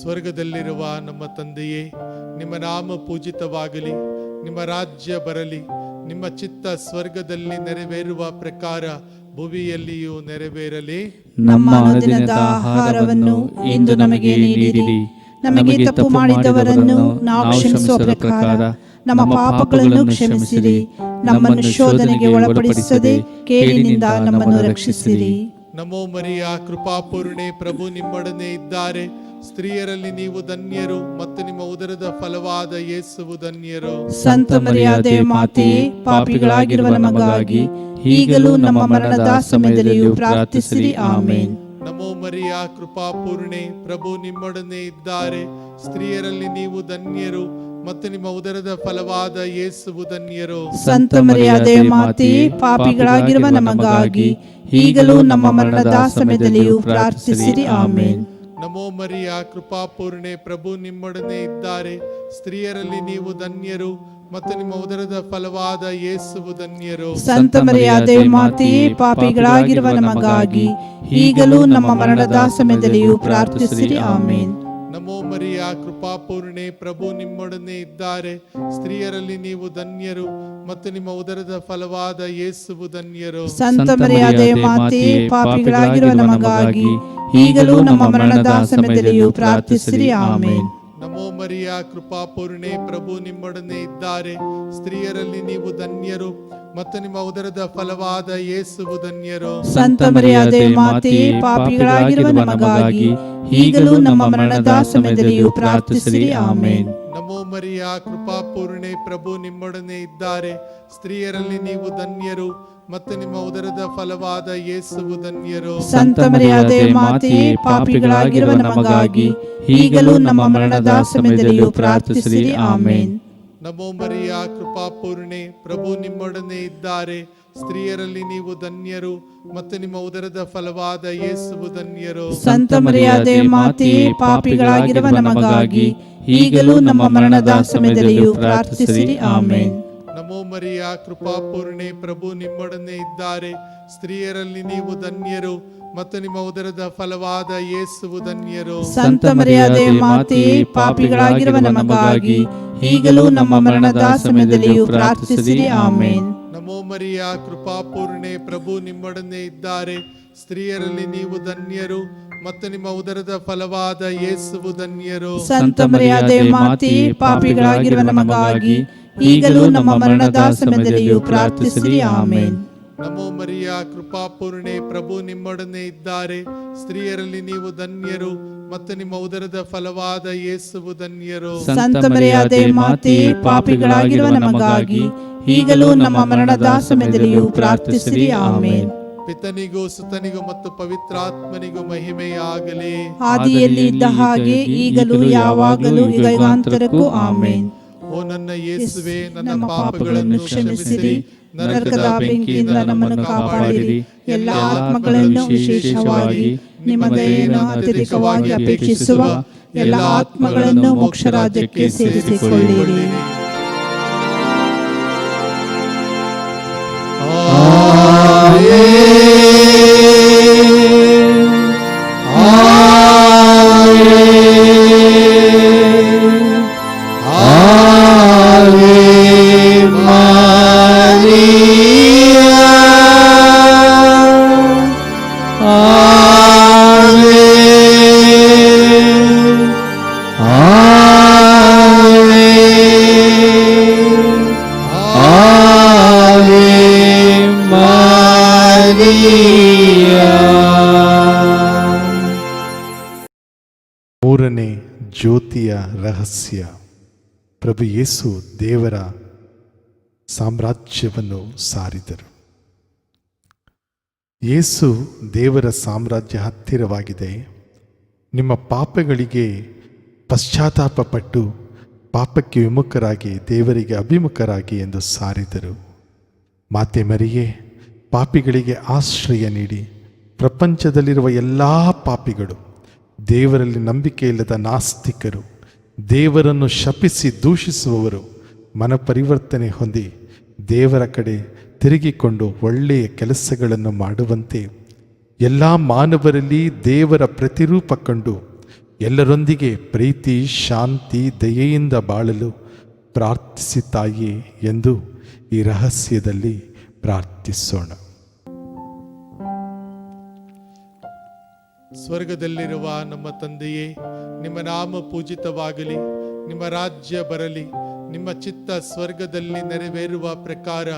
ಸ್ವರ್ಗದಲ್ಲಿರುವ ನಮ್ಮ ತಂದೆಯೇ, ನಿಮ್ಮ ನಾಮ ಪೂಜಿತವಾಗಲಿ, ನಿಮ್ಮ ರಾಜ್ಯ ಬರಲಿ, ನಿಮ್ಮ ಚಿತ್ತ ಸ್ವರ್ಗದಲ್ಲಿ ನೆರವೇರುವ ಪ್ರಕಾರ ಭುವಿಯಲ್ಲಿಯೂ ನೆರವೇರಲಿ. ನಮ್ಮ ಅನುದಿನದ ಆಹಾರವನ್ನು ಇಂದು ನಮಗೆ ನೀಡಿರಿ. ನಮಗೆ ತಪ್ಪು ಮಾಡಿದವರನ್ನು ನಾವು ಕ್ಷಮಿಸುವ ಪ್ರಕಾರ ನಮ್ಮ ಪಾಪಗಳನ್ನು ಕ್ಷಮಿಸಿರಿ. ನಮ್ಮನ್ನು ಶೋಧನೆಗೆ ಒಳಪಡಿಸದೆ ಕೇಡಿನಿಂದ ನಮ್ಮನ್ನು ರಕ್ಷಿಸಿರಿ. ನಮೋ ಮರಿಯ ಕೃಪಾಪೂರ್ಣೆ, ಪ್ರಭು ನಿಮ್ಮೊಡನೆ ಇದ್ದಾರೆ. ಸ್ತ್ರೀಯರಲ್ಲಿ ನೀವು ಧನ್ಯರು ಮತ್ತು ನಿಮ್ಮ ಉದರದ ಫಲವಾದ ಯೇಸುವು ಧನ್ಯರು. ಸಂತ ಮರಿಯಾದೆ ಮಾತೆಯೇ, ಪಾಪಿಗಳಾಗಿರುವ ನಮಗಾಗಿ ಈಗಲೂ ನಮ್ಮ ಮರಣದ ಸಮಯದಲ್ಲಿಯೂ ಪ್ರಾರ್ಥಿಸಿರಿ. ಆಮೇನ್. ನಮೋ ಮರಿಯ ಕೃಪಾಪೂರ್ಣೆ, ಪ್ರಭು ನಿಮ್ಮೊಡನೆ ಇದ್ದಾರೆ. ಸ್ತ್ರೀಯರಲ್ಲಿ ನೀವು ಧನ್ಯರು ಮತ್ತು ನಿಮ್ಮ ಉದರದ ಫಲವಾದ ಯೇಸುವು ಧನ್ಯರು. ಸಂತ ಮರಿಯಾದೆ ಮಾತೆಯೇ, ಪಾಪಿಗಳಾಗಿರುವ ನಮಗಾಗಿ ಈಗಲೂ ನಮ್ಮ ಮರಣದ ಸಮಯದಲ್ಲಿಯೂ ಪ್ರಾರ್ಥಿಸಿರಿ. ಆಮೇನ್. ನಮೋ ಮರಿಯ ಕೃಪಾಪೂರ್ಣೆ, ಪ್ರಭು ನಿಮ್ಮೊಡನೆ ಇದ್ದಾರೆ. ಸ್ತ್ರೀಯರಲ್ಲಿ ನೀವು ಧನ್ಯರು ಮತ್ತು ನಿಮ್ಮ ಉದರದ ಫಲವಾದ ಯೇಸುವು ಧನ್ಯರು. ಸಂತ ಮರಿಯಾದೆ ಮಾತೆಯೇ, ಪಾಪಿಗಳಾಗಿರುವ ನಮಗಾಗಿ ಈಗಲೂ ನಮ್ಮ ಮರಣದ ಸಮಯದಲ್ಲಿಯೂ ಪ್ರಾರ್ಥಿಸಿರಿ. ಆಮೇನ್. ನಮೋ ಮರಿಯ ಕೃಪಾಪೂರ್ಣೆ, ಪ್ರಭು ನಿಮ್ಮೊಡನೆ ಇದ್ದಾರೆ. ಸ್ತ್ರೀಯರಲ್ಲಿ ನೀವು ಧನ್ಯರು ಮತ್ತು ನಿಮ್ಮ ಉದರದ ಫಲವಾದ ಯೇಸುವು ಧನ್ಯರು. ಸಂತ ಮರಿಯಾದೆ ಮಾತೆಯೇ, ಪಾಪಿಗಳಾಗಿರುವ ನಮಗಾಗಿ ಈಗಲೂ ನಮ್ಮ ಮರಣದ ಸಮಯದಲ್ಲಿಯೂ ಪ್ರಾರ್ಥಿಸಿರಿ. ಆಮೇನ್. ನಮೋ ಮರಿಯ ಕೃಪಾಪೂರ್ಣೆ, ಪ್ರಭು ನಿಮ್ಮೊಡನೆ ಇದ್ದಾರೆ. ಸ್ತ್ರೀಯರಲ್ಲಿ ನೀವು ಧನ್ಯರು ಮತ್ತು ನಿಮ್ಮ ಉದರದ ಫಲವಾದ ಯೇಸುವು ಧನ್ಯರು. ಸಂತ ಮರಿಯಾದೆ ಮಾತೆಯೇ, ಪಾಪಿಗಳಾಗಿರುವ ನಮಗಾಗಿ ಈಗಲೂ ನಮ್ಮ ಮರಣದ ಸಮಯದಲ್ಲಿಯೂ ಪ್ರಾರ್ಥಿಸಿರಿ. ಆಮೇನ್. ನಮೋ ಮರಿಯ ಕೃಪಾಪೂರ್ಣೆ, ಪ್ರಭು ನಿಮ್ಮೊಡನೆ ಇದ್ದಾರೆ. ಸ್ತ್ರೀಯರಲ್ಲಿ ನೀವು ಧನ್ಯರು ಮತ್ತು ನಿಮ್ಮ ಉದರದ ಫಲವಾದ ಯೇಸುವು ಧನ್ಯರು. ಸಂತ ಮರಿಯಾದೆ ಮಾತೆಯೇ, ಪಾಪಿಗಳಾಗಿರುವ ನಮಗಾಗಿ ಈಗಲೂ ನಮ್ಮ ಮರಣದ ಸಮಯದಲ್ಲಿಯೂ ಪ್ರಾರ್ಥಿಸಿರಿ. ಆಮೇನ್. ನಮೋ ಮರಿಯ ಕೃಪಾಪೂರ್ಣೆ, ಪ್ರಭು ನಿಮ್ಮೊಡನೆ ಇದ್ದಾರೆ. ಸ್ತ್ರೀಯರಲ್ಲಿ ನೀವು ಧನ್ಯರು ಮತ್ತು ನಿಮ್ಮ ಉದರದ ಫಲವಾದ ಯೇಸುವು ಧನ್ಯರು. ಸಂತ ಮರಿಯಾದೆ ಮಾತೆಯೇ, ಪಾಪಿಗಳಾಗಿರುವ ನಮಗಾಗಿ ಈಗಲೂ ನಮ್ಮ ಮರಣದ ಸಮಯದಲ್ಲಿಯೂ ಪ್ರಾರ್ಥಿಸಿರಿ. ಆಮೇನ್. ನಮೋ ಮರಿಯ ಕೃಪಾಪೂರ್ಣೆ, ಪ್ರಭು ನಿಮ್ಮೊಡನೆ ಇದ್ದಾರೆ. ಸ್ತ್ರೀಯರಲ್ಲಿ ನೀವು ಧನ್ಯರು ಮತ್ತು ನಿಮ್ಮ ಉದರದ ಫಲವಾದ ಯೇಸುವು ಧನ್ಯರು. ಸಂತ ಮರಿಯಾದೆ ಮಾತೆಯೇ, ಪಾಪಿಗಳಾಗಿರುವ ನಮಗಾಗಿ ಈಗಲೂ ನಮ್ಮ ಮರಣದ ಸಮಯದಲ್ಲಿಯೂ ಪ್ರಾರ್ಥಿಸಿರಿ. ಆಮೇನ್. ನಮೋ ಮರಿಯ ಕೃಪಾಪೂರ್ಣೆ, ಪ್ರಭು ನಿಮ್ಮೊಡನೆ ಇದ್ದಾರೆ. ಸ್ತ್ರೀಯರಲ್ಲಿ ನೀವು ಧನ್ಯರು ಮತ್ತು ನಿಮ್ಮ ಉದರದ ಫಲವಾದ ಯೇಸುವು ಧನ್ಯರು. ಸಂತ ಮರಿಯಾದೆ ಮಾತೆಯೇ, ಪಾಪಿಗಳಾಗಿರುವ ನಮಗಾಗಿ ಈಗಲೂ ನಮ್ಮ ಮರಣದ ಸಮಯದಲ್ಲಿಯೂ ಪ್ರಾರ್ಥಿಸಿರಿ. ಆಮೇನ್. ನಮೋ ಮರಿಯ ಕೃಪಾಪೂರ್ಣೆ, ಪ್ರಭು ನಿಮ್ಮೊಡನೆ ಇದ್ದಾರೆ. ಸ್ತ್ರೀಯರಲ್ಲಿ ನೀವು ಧನ್ಯರು ಮತ್ತು ನಿಮ್ಮ ಉದರದ ಫಲವಾದ ಯೇಸುವು ಧನ್ಯರು. ಸಂತ ಮರಿಯಾದೆ ಮಾತೆಯೇ, ಪಾಪಿಗಳಾಗಿರುವ ನಮಗಾಗಿ ಈಗಲೂ ನಮ್ಮ ಮರಣದ ಸಮಯದಲ್ಲಿಯೂ ಪ್ರಾರ್ಥಿಸಿರಿ. ಆಮೇನ್. ಪಿತನಿಗೂ ಸುತನಿಗೂ ಮತ್ತು ಪವಿತ್ರಾತ್ಮನಿಗೂ ಮಹಿಮೆಯಾಗಲಿ. ಆದಿಯಲ್ಲಿ ಇದ್ದ ಹಾಗೆ ಈಗಲೂ ಯಾವಾಗಲೂ ಯುಗಾಂತರಕ್ಕೂ. ಆಮೇನ್. ಓ ನನ್ನ ಯೇಸುವೆ, ನನ್ನ ಪಾಪಗಳನ್ನು ಕ್ಷಮಿಸಿರಿ, ನರಕದ ಬೆಂಕಿಯಿಂದ ನಮ್ಮನ್ನು ಕಾಪಾಡಿರಿ. ಎಲ್ಲ ಆತ್ಮಗಳನ್ನು, ವಿಶೇಷವಾಗಿ ನಿಮ್ಮ ದಯೆಯನ್ನು ಅತ್ಯಧಿಕವಾಗಿ ಅಪೇಕ್ಷಿಸುವ ಎಲ್ಲ ಆತ್ಮಗಳನ್ನು ಮೋಕ್ಷ ರಾಜ್ಯಕ್ಕೆ ಸೇರಿಸಿಕೊಳ್ಳಿರಿ. ಮೂರನೇ ಜ್ಯೋತಿಯ ರಹಸ್ಯ. ಪ್ರಭು ಯೇಸು ದೇವರ ಸಾಮ್ರಾಜ್ಯವನ್ನು ಸಾರಿದರು. ಯೇಸು ದೇವರ ಸಾಮ್ರಾಜ್ಯ ಹತ್ತಿರವಾಗಿದೆ, ನಿಮ್ಮ ಪಾಪಗಳಿಗೆ ಪಶ್ಚಾತ್ತಾಪಪಟ್ಟು ಪಾಪಕ್ಕೆ ವಿಮುಖರಾಗಿ ದೇವರಿಗೆ ಅಭಿಮುಖರಾಗಿ ಎಂದು ಸಾರಿದರು. ಮಾತೆ ಮರಿಯೇ, ಪಾಪಿಗಳಿಗೆ ಆಶ್ರಯ ನೀಡಿ. ಪ್ರಪಂಚದಲ್ಲಿರುವ ಎಲ್ಲ ಪಾಪಿಗಳು, ದೇವರಲ್ಲಿ ನಂಬಿಕೆ ಇಲ್ಲದ ನಾಸ್ತಿಕರು, ದೇವರನ್ನು ಶಪಿಸಿ ದೂಷಿಸುವವರು ಮನಪರಿವರ್ತನೆ ಹೊಂದಿ ದೇವರ ಕಡೆ ತಿರುಗಿಕೊಂಡು ಒಳ್ಳೆಯ ಕೆಲಸಗಳನ್ನು ಮಾಡುವಂತೆ ಎಲ್ಲ ಮಾನವರಲ್ಲಿ ದೇವರ ಪ್ರತಿರೂಪ ಕಂಡು ಎಲ್ಲರೊಂದಿಗೆ ಪ್ರೀತಿ, ಶಾಂತಿ, ದಯೆಯಿಂದ ಬಾಳಲು ಪ್ರಾರ್ಥಿಸಿ ತಾಯಿ ಎಂದು ಈ ರಹಸ್ಯದಲ್ಲಿ ಪ್ರಾರ್ಥಿಸೋಣ. ಸ್ವರ್ಗದಲ್ಲಿರುವ ನಮ್ಮ ತಂದೆಯೇ, ನಿಮ್ಮ ನಾಮ ಪೂಜಿತವಾಗಲಿ, ನಿಮ್ಮ ರಾಜ್ಯ ಬರಲಿ, ನಿಮ್ಮ ಚಿತ್ತ ಸ್ವರ್ಗದಲ್ಲಿ ನೆರವೇರುವ ಪ್ರಕಾರ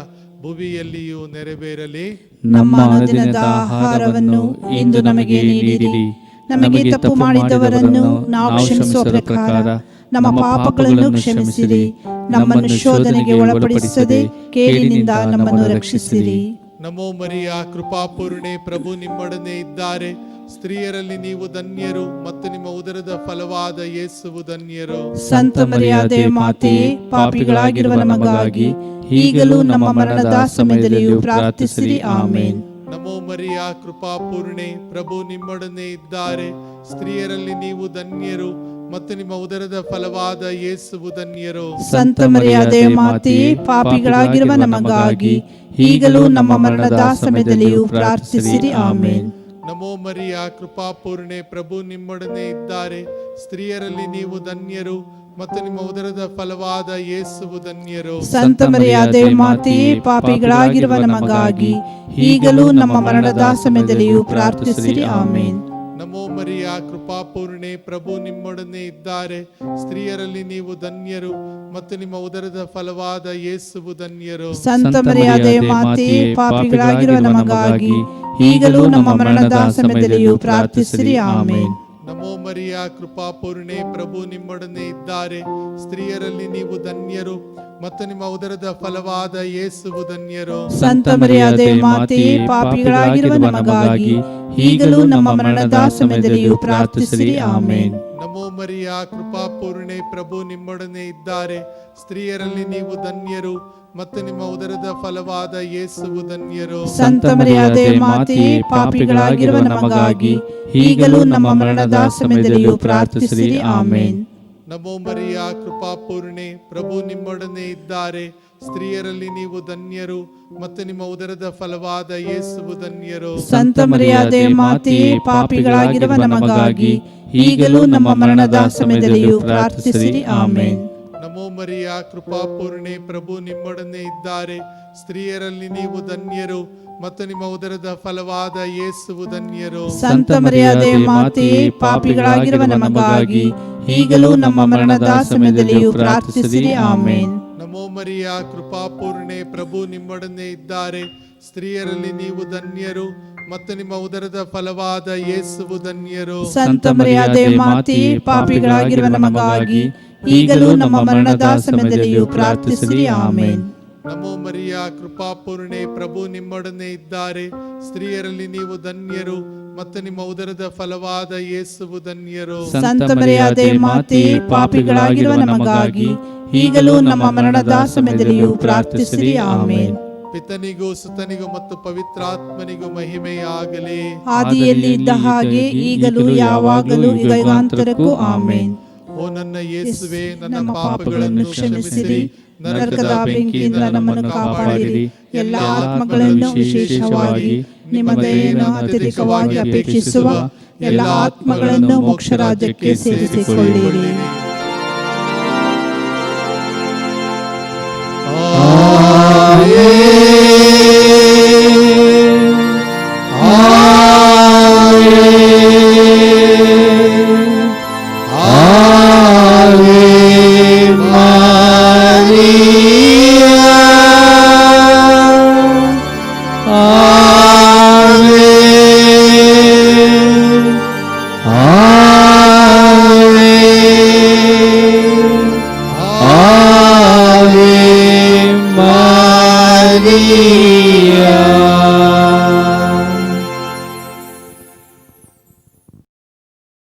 ಭುವಿಯಲ್ಲಿಯೂ ನೆರವೇರಲಿ. ನಮ್ಮ ಅನುದಿನದ ಆಹಾರವನ್ನು ಇಂದು ನಮಗೆ ನೀಡಿರಿ. ನಮಗೆ ತಪ್ಪು ಮಾಡಿದವರನ್ನು ನಾವು ಕ್ಷಮಿಸುವ ಪ್ರಕಾರ ನಮ್ಮ ಪಾಪಗಳನ್ನು ಕ್ಷಮಿಸಿರಿ. ನಮ್ಮನ್ನು ಶೋಧನೆಗೆ ಒಳಪಡಿಸದೆ ಕೇಡಿನಿಂದ ನಮ್ಮನ್ನು ರಕ್ಷಿಸಿರಿ. ನಮೋ ಮರಿಯ ಕೃಪಾಪೂರ್ಣೆ, ಪ್ರಭು ನಿಮ್ಮೊಡನೆ ಇದ್ದಾರೆ. ಸ್ತ್ರೀಯರಲ್ಲಿ ನೀವು ಧನ್ಯರು ಮತ್ತು ನಿಮ್ಮ ಉದರದ ಫಲವಾದ ಯೇಸುವು ಧನ್ಯರು. ಸಂತ ಮರಿಯಾದೆ ಮಾತೆಯೇ, ಪಾಪಿಗಳಾಗಿರುವ ನಮಗಾಗಿ ಈಗಲೂ ನಮ್ಮ ಮರಣದ ಸಮಯದಲ್ಲಿಯೂ ಪ್ರಾರ್ಥಿಸಿರಿ. ಆಮೇನ್. ನಮೋ ಮರಿಯ ಕೃಪಾ ಪೂರ್ಣೆ, ಪ್ರಭು ನಿಮ್ಮೊಡನೆ ಇದ್ದಾರೆ. ಸ್ತ್ರೀಯರಲ್ಲಿ ನೀವು ಧನ್ಯರು ಮತ್ತು ನಿಮ್ಮ ಉದರದ ಫಲವಾದ ಯೇಸುವು ಧನ್ಯರು. ಸಂತ ಮರಿಯಾದೆ ಮಾತೆಯೇ, ಪಾಪಿಗಳಾಗಿರುವ ನಮಗಾಗಿ ಈಗಲೂ ನಮ್ಮ ಮರಣದ ಸಮಯದಲ್ಲಿಯೂ ಪ್ರಾರ್ಥಿಸಿರಿ. ಆಮೇನ್. ನಮೋ ಮರಿಯ ಕೃಪಾ ಪೂರ್ಣೆ, ಪ್ರಭು ನಿಮ್ಮೊಡನೆ ಇದ್ದಾರೆ. ಸ್ತ್ರೀಯರಲ್ಲಿ ನೀವು ಧನ್ಯರು ಮತ್ತು ನಿಮ್ಮ ಉದರದ ಫಲವಾದ ಯೇಸುವು ಧನ್ಯರು. ಸಂತ ಮರಿಯಾದೆ ಮಾತೆಯೇ, ಪಾಪಿಗಳಾಗಿರುವ ನಮಗಾಗಿ ಈಗಲೂ ನಮ್ಮ ಮರಣದ ಸಮಯದಲ್ಲಿಯೂ ಪ್ರಾರ್ಥಿಸಿರಿ. ಆಮೇನ್. ನಮೋ ಮರಿಯ ಕೃಪಾ ಪೂರ್ಣೆ, ಪ್ರಭು ನಿಮ್ಮೊಡನೆ ಇದ್ದಾರೆ. ಸ್ತ್ರೀಯರಲ್ಲಿ ನೀವು ಧನ್ಯರು ಮತ್ತು ನಿಮ್ಮ ಉದರದ ಫಲವಾದ ಯೇಸುವು ಧನ್ಯರು. ಸಂತ ಮರಿಯಾದೆ ಮಾತೆಯೇ, ಪಾಪಿಗಳಾಗಿರುವ ನಮಗಾಗಿ ಈಗಲೂ ನಮ್ಮ ಮರಣದ ಸಮಯದಲ್ಲಿಯೂ ಪ್ರಾರ್ಥಿಸಿರಿ. ಆಮೇನ್. ನಮೋ ಮರಿಯ ಕೃಪಾ ಪೂರ್ಣೆ, ಪ್ರಭು ನಿಮ್ಮೊಡನೆ ಇದ್ದಾರೆ. ಸ್ತ್ರೀಯರಲ್ಲಿ ನೀವು ಧನ್ಯರು ಮತ್ತು ನಿಮ್ಮ ಉದರದ ಫಲವಾದ ಯೇಸುವು ಧನ್ಯರು. ಸಂತ ಮರಿಯಾದೆ ಮಾತೆಯೇ, ಪಾಪಿಗಳಾಗಿರುವ ನಮಗಾಗಿ ಈಗಲೂ ನಮ್ಮ ಮರಣದ ಸಮಯದಲ್ಲಿಯೂ ಪ್ರಾರ್ಥಿಸಿರಿ. ಆಮೇನ್. ನಮೋ ಮರಿಯ ಕೃಪಾ ಪೂರ್ಣೆ, ಪ್ರಭು ನಿಮ್ಮೊಡನೆ ಇದ್ದಾರೆ. ಸ್ತ್ರೀಯರಲ್ಲಿ ನೀವು ಧನ್ಯರು ಮತ್ತು ನಿಮ್ಮ ಉದರದ ಫಲವಾದ ಯೇಸುವು ಧನ್ಯರು. ಸಂತ ಮರಿಯಾದೆ ಮಾತೆಯೇ, ಪಾಪಿಗಳಾಗಿರುವ ನಮಗಾಗಿ ಈಗಲೂ ನಮ್ಮ ಮರಣದ ಸಮಯದಲ್ಲಿಯೂ ಪ್ರಾರ್ಥಿಸಿರಿ. ಆಮೇನ್. ನಮೋ ಮರಿಯ ಕೃಪಾ ಪೂರ್ಣೆ, ಪ್ರಭು ನಿಮ್ಮೊಡನೆ ಇದ್ದಾರೆ. ಸ್ತ್ರೀಯರಲ್ಲಿ ನೀವು ಧನ್ಯರು ಮತ್ತು ನಿಮ್ಮ ಉದರದ ಫಲವಾದ ಯೇಸುವು ಧನ್ಯರು. ಸಂತ ಮರಿಯಾದೆ ಮಾತೆಯೇ, ಪಾಪಿಗಳಾಗಿರುವ ನಮಗಾಗಿ ಈಗಲೂ ನಮ್ಮ ಮರಣದ ಸಮಯದಲ್ಲಿಯೂ ಪ್ರಾರ್ಥಿಸಿರಿ. ಆಮೇನ್. ನಮೋ ಮರಿಯ ಕೃಪಾ ಪೂರ್ಣೆ, ಪ್ರಭು ನಿಮ್ಮೊಡನೆ ಇದ್ದಾರೆ. ಸ್ತ್ರೀಯರಲ್ಲಿ ನೀವು ಧನ್ಯರು ಮತ್ತು ನಿಮ್ಮ ಉದರದ ಫಲವಾದ ಯೇಸುವು ಧನ್ಯರು. ಸಂತ ಮರಿಯಾದೆ ಮಾತೆಯೇ, ಪಾಪಿಗಳಾಗಿರುವ ನಮಗಾಗಿ ಈಗಲೂ ನಮ್ಮ ಮರಣದ ಸಮಯದಲ್ಲಿಯೂ ಪ್ರಾರ್ಥಿಸಿರಿ. ಆಮೇನ್. ನಮೋ ಮರಿಯ ಕೃಪಾ ಪೂರ್ಣೆ, ಪ್ರಭು ನಿಮ್ಮೊಡನೆ ಇದ್ದಾರೆ. ಸ್ತ್ರೀಯರಲ್ಲಿ ನೀವು ಧನ್ಯರು ಮತ್ತು ನಿಮ್ಮ ಉದರದ ಫಲವಾದ ಯೇಸುವು ಧನ್ಯರು. ಸಂತ ಮರಿಯಾದೆ ಮಾತೆಯೇ, ಪಾಪಿಗಳಾಗಿರುವ ನಮಗಾಗಿ ಈಗಲೂ ನಮ್ಮ ಮರಣದ ಸಮಯದಲ್ಲಿಯೂ ಪ್ರಾರ್ಥಿಸಿರಿ. ಆಮೇನ್. ನಮೋ ಮರಿಯ ಕೃಪಾ ಪೂರ್ಣೆ, ಪ್ರಭು ನಿಮ್ಮೊಡನೆ ಇದ್ದಾರೆ. ಸ್ತ್ರೀಯರಲ್ಲಿ ನೀವು ಧನ್ಯರು ಮತ್ತು ನಿಮ್ಮ ಉದರದ ಫಲವಾದ ಯೇಸುವು ಧನ್ಯರು. ಸಂತ ಮರಿಯಾದೆ ಮಾತೆಯೇ, ಪಾಪಿಗಳಾಗಿರುವ ನಮಗಾಗಿ ಈಗಲೂ ನಮ್ಮ ಮರಣದ ಸಮಯದಲ್ಲಿಯೂ ಪ್ರಾರ್ಥಿಸಿರಿ. ಆಮೇನ್. ಪಿತನಿಗೂ ಸುತನಿಗೂ ಮತ್ತು ಪವಿತ್ರಾತ್ಮನಿಗೂ ಮಹಿಮೆಯಾಗಲಿ. ಆದಿಯಲ್ಲಿ ಇದ್ದ ಹಾಗೆ ಈಗಲೂ ಯಾವಾಗಲೂ ಯುಗಾಂತರಕ್ಕೂ. ಆಮೇನ್. ಓ ನನ್ನ ಯೇಸುವೆ, ನನ್ನ ಪಾಪಗಳನ್ನು ಕ್ಷಮಿಸಿರಿ, ನರಕದ ಬೆಂಕಿಯಿಂದ ನಮ್ಮನ್ನು ಕಾಪಾಡಿರಿ. ಎಲ್ಲ ಆತ್ಮಗಳನ್ನು, ವಿಶೇಷವಾಗಿ ನಿಮ್ಮ ದಯೆಯನ್ನು ಅತ್ಯಧಿಕವಾಗಿ ಅಪೇಕ್ಷಿಸುವ ಎಲ್ಲ ಆತ್ಮಗಳನ್ನು ಮೋಕ್ಷ ರಾಜ್ಯಕ್ಕೆ ಸೇರಿಸಿಕೊಳ್ಳಿರಿ.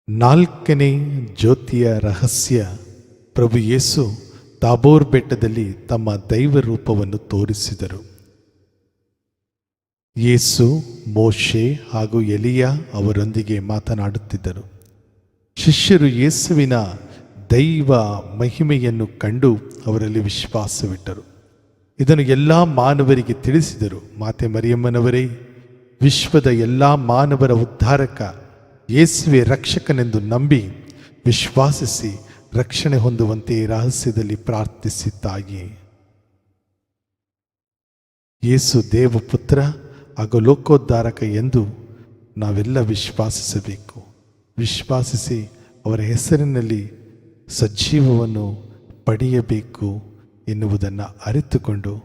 ನಾಲ್ಕನೇ ಜ್ಯೋತಿಯ ರಹಸ್ಯ. ಪ್ರಭು ಯೇಸು ತಾಬೋರ್ ಬೆಟ್ಟದಲ್ಲಿ ತಮ್ಮ ದೈವ ರೂಪವನ್ನು ತೋರಿಸಿದರು. ಯೇಸು, ಮೋಶೆ ಹಾಗೂ ಎಲಿಯಾ ಅವರೊಂದಿಗೆ ಮಾತನಾಡುತ್ತಿದ್ದರು. ಶಿಷ್ಯರು ಯೇಸುವಿನ ದೈವ ಮಹಿಮೆಯನ್ನು ಕಂಡು ಅವರಲ್ಲಿ ವಿಶ್ವಾಸವಿಟ್ಟರು. ಇದನ್ನು ಎಲ್ಲ ಮಾನವರಿಗೆ ತಿಳಿಸಿದರು. ಮಾತೆ ಮರಿಯಮ್ಮನವರೇ, ವಿಶ್ವದ ಎಲ್ಲ ಮಾನವರ ಉದ್ಧಾರಕ ಯೇಸುವೆ ರಕ್ಷಕನೆಂದು ನಂಬಿ ವಿಶ್ವಾಸಿಸಿ ರಕ್ಷಣೆ ಹೊಂದುವಂತೆ ರಹಸ್ಯದಲ್ಲಿ ಪ್ರಾರ್ಥಿಸಿದ್ದಾಗಿ. ಯೇಸು ದೇವಪುತ್ರ ಹಾಗೂ ಲೋಕೋದ್ಧಾರಕ ಎಂದು ನಾವೆಲ್ಲ ವಿಶ್ವಾಸಿಸಬೇಕು. ವಿಶ್ವಾಸಿಸಿ ಅವರ ಹೆಸರಿನಲ್ಲಿ ಸಜೀವವನ್ನು ಪಡೆಯಬೇಕು ಎನ್ನುವುದನ್ನು ಅರಿತುಕೊಂಡು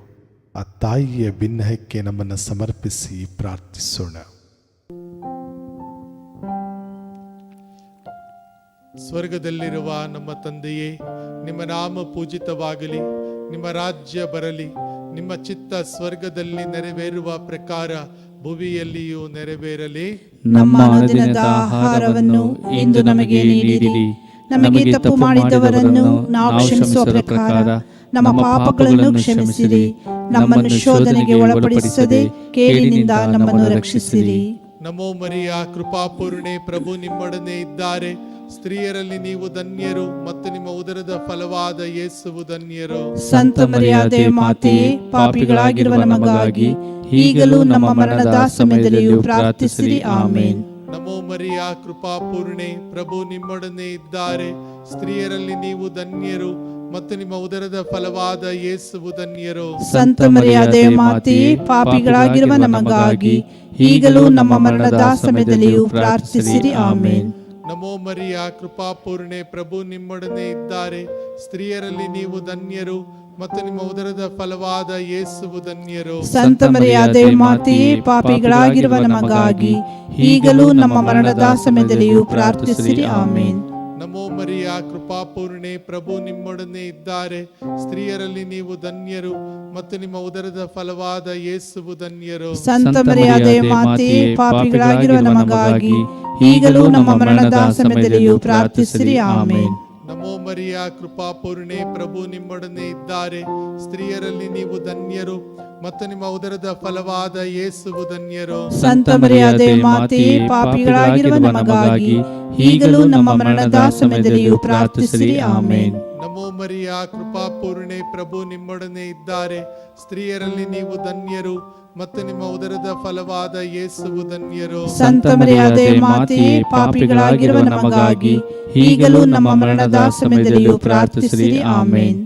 ಆ ತಾಯಿಯ ಬಿನ್ನಹಕ್ಕೆ ನಮ್ಮನ್ನು ಸಮರ್ಪಿಸಿ ಪ್ರಾರ್ಥಿಸೋಣ. ಸ್ವರ್ಗದಲ್ಲಿರುವ ನಮ್ಮ ತಂದೆಯೇ, ನಿಮ್ಮ ನಾಮ ಪೂಜಿತವಾಗಲಿ, ನಿಮ್ಮ ರಾಜ್ಯ ಬರಲಿ, ನಿಮ್ಮ ಚಿತ್ತ ಸ್ವರ್ಗದಲ್ಲಿ ನೆರವೇರುವ ಪ್ರಕಾರ ಭುವಿಯಲ್ಲಿಯೂ ನೆರವೇರಲಿ. ನಮ್ಮ ಅನುದಿನದ ಆಹಾರವನ್ನು ಇಂದು ನಮಗೆ ನೀಡಿರಿ. ನಮಗೆ ತಪ್ಪು ಮಾಡಿದವರನ್ನು ನಾವು ಕ್ಷಮಿಸುವ ಪ್ರಕಾರ ನಮ್ಮ ಪಾಪಗಳನ್ನು ಕ್ಷಮಿಸಿರಿ. ನಮ್ಮನ್ನು ಶೋಧನೆಗೆ ಒಳಪಡಿಸದೆ ಕೇಡಿನಿಂದ ನಮ್ಮನ್ನು ರಕ್ಷಿಸಿರಿ. ನಮೋ ಮರಿಯ ಕೃಪಾಪೂರ್ಣೆ, ಪ್ರಭು ನಿಮ್ಮೊಡನೆ ಇದ್ದಾರೆ. ಸ್ತ್ರೀಯರಲ್ಲಿ ನೀವು ಧನ್ಯರು ಮತ್ತು ನಿಮ್ಮ ಉದರದ ಫಲವಾದ ಯೇಸುವು ಧನ್ಯರು. ಸಂತ ಮರಿಯಾದೆ ಮಾತೆಯೇ, ಪಾಪಿಗಳಾಗಿರುವ ನಮಗಾಗಿ ಈಗಲೂ ನಮ್ಮ ಮರಣದ ಸಮಯದಲ್ಲಿಯೂ ಪ್ರಾರ್ಥಿಸಿರಿ. ಆಮೇನ್. ನಮೋ ಮರಿಯ ಕೃಪಾಪೂರ್ಣೆ, ಪ್ರಭು ನಿಮ್ಮೊಡನೆ ಇದ್ದಾರೆ. ಸ್ತ್ರೀಯರಲ್ಲಿ ನೀವು ಧನ್ಯರು ಮತ್ತು ನಿಮ್ಮ ಉದರದ ಫಲವಾದ ಯೇಸುವು ಧನ್ಯರು. ಸಂತ ಮರಿಯಾದೆ ಮಾತೆಯೇ, ಪಾಪಿಗಳಾಗಿರುವ ನಮಗಾಗಿ ಈಗಲೂ ನಮ್ಮ ಮರಣದ ಸಮಯದಲ್ಲಿಯೂ ಪ್ರಾರ್ಥಿಸಿರಿ. ಆಮೇನ್. ನಮೋ ಮರಿಯ ಕೃಪಾಪೂರ್ಣೆ, ಪ್ರಭು ನಿಮ್ಮೊಡನೆ ಇದ್ದಾರೆ. ಸ್ತ್ರೀಯರಲ್ಲಿ ನೀವು ಧನ್ಯರು ಮತ್ತು ನಿಮ್ಮ ಉದರದ ಫಲವಾದ ಯೇಸುವು ಧನ್ಯರು. ಸಂತ ಮರಿಯಾದೆ ಮಾತೆಯೇ, ಪಾಪಿಗಳಾಗಿರುವ ನಮಗಾಗಿ ಈಗಲೂ ನಮ್ಮ ಮರಣದ ಸಮಯದಲ್ಲಿಯೂ ಪ್ರಾರ್ಥಿಸಿರಿ. ಆಮೇನ್. ನಮೋ ಮರಿಯ ಕೃಪಾಪೂರ್ಣೆ, ಪ್ರಭು ನಿಮ್ಮೊಡನೆ ಇದ್ದಾರೆ. ಸ್ತ್ರೀಯರಲ್ಲಿ ನೀವು ಧನ್ಯರು ಮತ್ತು ನಿಮ್ಮ ಉದರದ ಫಲವಾದ ಯೇಸುವು ಧನ್ಯರು. ಸಂತ ಮರಿಯಾದೆ ಮಾತೆಯೇ, ಪಾಪಿಗಳಾಗಿರುವ ನಮಗಾಗಿ ಈಗಲೂ ನಮ್ಮ ಮರಣದ ಸಮಯದಲ್ಲಿಯೂ ಪ್ರಾರ್ಥಿಸಿರಿ. ಆಮೇನ್. ನಮೋ ಮರಿಯ ಕೃಪಾಪೂರ್ಣೆ, ಪ್ರಭು ನಿಮ್ಮೊಡನೆ ಇದ್ದಾರೆ. ಸ್ತ್ರೀಯರಲ್ಲಿ ನೀವು ಧನ್ಯರು ಮತ್ತು ನಿಮ್ಮ ಉದರದ ಫಲವಾದ ಯೇಸುವು ಧನ್ಯರು. ಸಂತ ಮರಿಯಾದೆ ಮಾತೆಯೇ, ಪಾಪಿಗಳಾಗಿರುವ ನಮಗಾಗಿ ಈಗಲೂ ನಮ್ಮ ಮರಣದ ಸಮಯದಲ್ಲಿಯೂ ಪ್ರಾರ್ಥಿಸಿರಿ. ಆಮೇನ್. ನಮೋ ಮರಿಯ ಕೃಪಾಪೂರ್ಣೆ, ಪ್ರಭು ನಿಮ್ಮೊಡನೆ ಇದ್ದಾರೆ. ಸ್ತ್ರೀಯರಲ್ಲಿ ನೀವು ಧನ್ಯರು ಮತ್ತು ನಿಮ್ಮ ಉದರದ ಫಲವಾದ ಯೇಸುವು ಧನ್ಯರು. ಸಂತ ಮರಿಯಾದೆ ಮಾತೆಯೇ, ಪಾಪಿಗಳಾಗಿರುವ ನಮಗಾಗಿ ಈಗಲೂ ನಮ್ಮ ಮರಣದ ಸಮಯದಲ್ಲಿಯೂ ಪ್ರಾರ್ಥಿಸಿರಿ. ಆಮೇನ್.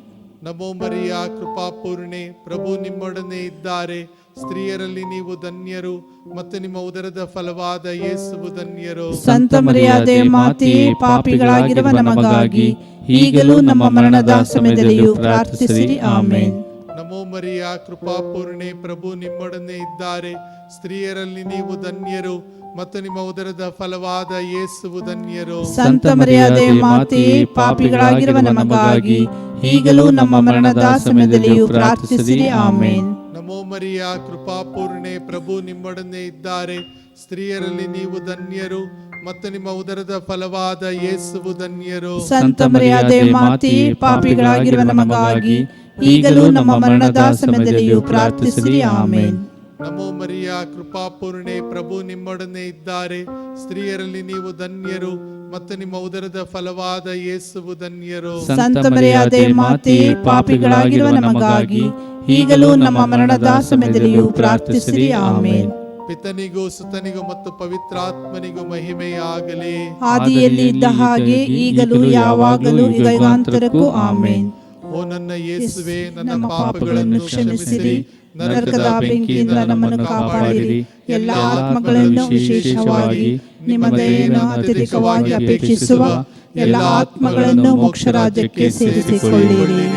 ನಮೋ ಮರಿಯ ಕೃಪಾಪೂರ್ಣೆ, ಪ್ರಭು ನಿಮ್ಮೊಡನೆ ಇದ್ದಾರೆ. ಸ್ತ್ರೀಯರಲ್ಲಿ ನೀವು ಧನ್ಯರು ಮತ್ತು ನಿಮ್ಮ ಉದರದ ಫಲವಾದ ಯೇಸುವು ಧನ್ಯರು. ಸಂತ ಮರಿಯಾದೆ ಮಾತೆಯೇ, ಪಾಪಿಗಳಾಗಿರುವ ನಮಗಾಗಿ ಈಗಲೂ ನಮ್ಮ ಮರಣದ ಸಮಯದಲ್ಲಿಯೂ ಪ್ರಾರ್ಥಿಸಿರಿ. ಆಮೇನ್. ನಮೋ ಮರಿಯ ಕೃಪಾಪೂರ್ಣೆ, ಪ್ರಭು ನಿಮ್ಮೊಡನೆ ಇದ್ದಾರೆ. ಸ್ತ್ರೀಯರಲ್ಲಿ ನೀವು ಧನ್ಯರು ಮತ್ತು ನಿಮ್ಮ ಉದರದ ಫಲವಾದ ಯೇಸುವು ಧನ್ಯರು. ಸಂತ ಮರಿಯಾದೆ ಮಾತೆಯೇ, ಪಾಪಿಗಳಾಗಿರುವ ನಮಗಾಗಿ ಈಗಲೂ ನಮ್ಮ ಮರಣದ ಸಮಯದಲ್ಲಿಯೂ ಪ್ರಾರ್ಥಿಸಿರಿ. ಆಮೇನ್. ನಮೋ ಮರಿಯ ಕೃಪಾಪೂರ್ಣೆ, ಪ್ರಭು ನಿಮ್ಮೊಡನೆ ಇದ್ದಾರೆ. ಸ್ತ್ರೀಯರಲ್ಲಿ ನೀವು ಧನ್ಯರು ಮತ್ತು ನಿಮ್ಮ ಉದರದ ಫಲವಾದ ಯೇಸುವು ಧನ್ಯರು. ಸಂತ ಮರಿಯಾದೆ ಮಾತೆಯೇ, ಪಾಪಿಗಳಾಗಿರುವ ನಮಗಾಗಿ ಈಗಲೂ ನಮ್ಮ ಮರಣದ ಸಮಯದಲ್ಲಿಯೂ ಪ್ರಾರ್ಥಿಸಿರಿ. ಆಮೇನ್. ನಮೋ ಮರಿಯ ಕೃಪಾಪೂರ್ಣೆ, ಪ್ರಭು ನಿಮ್ಮೊಡನೆ ಇದ್ದಾರೆ. ಸ್ತ್ರೀಯರಲ್ಲಿ ನೀವು ಧನ್ಯರು ಮತ್ತು ನಿಮ್ಮ ಉದರದ ಫಲವಾದ ಯೇಸುವು ಧನ್ಯರು. ಸಂತ ಮರಿಯಾದೆ ಮಾತೆಯೇ, ಪಾಪಿಗಳಾಗಿರುವ ನಮಗಾಗಿ ಈಗಲೂ ನಮ್ಮ ಮರಣದ ಸಮಯದಲ್ಲಿಯೂ ಪ್ರಾರ್ಥಿಸಿರಿ. ಆಮೇನ್. ಪಿತನಿಗೂ ಸುತನಿಗೂ ಮತ್ತು ಪವಿತ್ರಾತ್ಮನಿಗೂ ಮಹಿಮೆಯಾಗಲಿ. ಆದಿಯಲ್ಲಿ ಇದ್ದ ಹಾಗೆ ಈಗಲೂ ಯಾವಾಗಲೂ ಯುಗಾಂತರಕ್ಕೂ. ಆಮೇನ್. ಓ ನನ್ನ ಯೇಸುವೆ, ನನ್ನ ಪಾಪಗಳನ್ನು ಕ್ಷಮಿಸಿರಿ. ನರಕದ ಬೆಂಕಿಯಿಂದ ನಮ್ಮನ್ನು ಕಾಪಾಡಿರಿ. ಎಲ್ಲ ಆತ್ಮಗಳನ್ನು, ವಿಶೇಷವಾಗಿ ನಿಮ್ಮ ದಯೆಯನ್ನು ಅತ್ಯಧಿಕವಾಗಿ ಅಪೇಕ್ಷಿಸುವ ಎಲ್ಲ ಆತ್ಮಗಳನ್ನು ಮೋಕ್ಷ ರಾಜ್ಯಕ್ಕೆ ಸೇರಿಸಿಕೊಳ್ಳಿರಿ.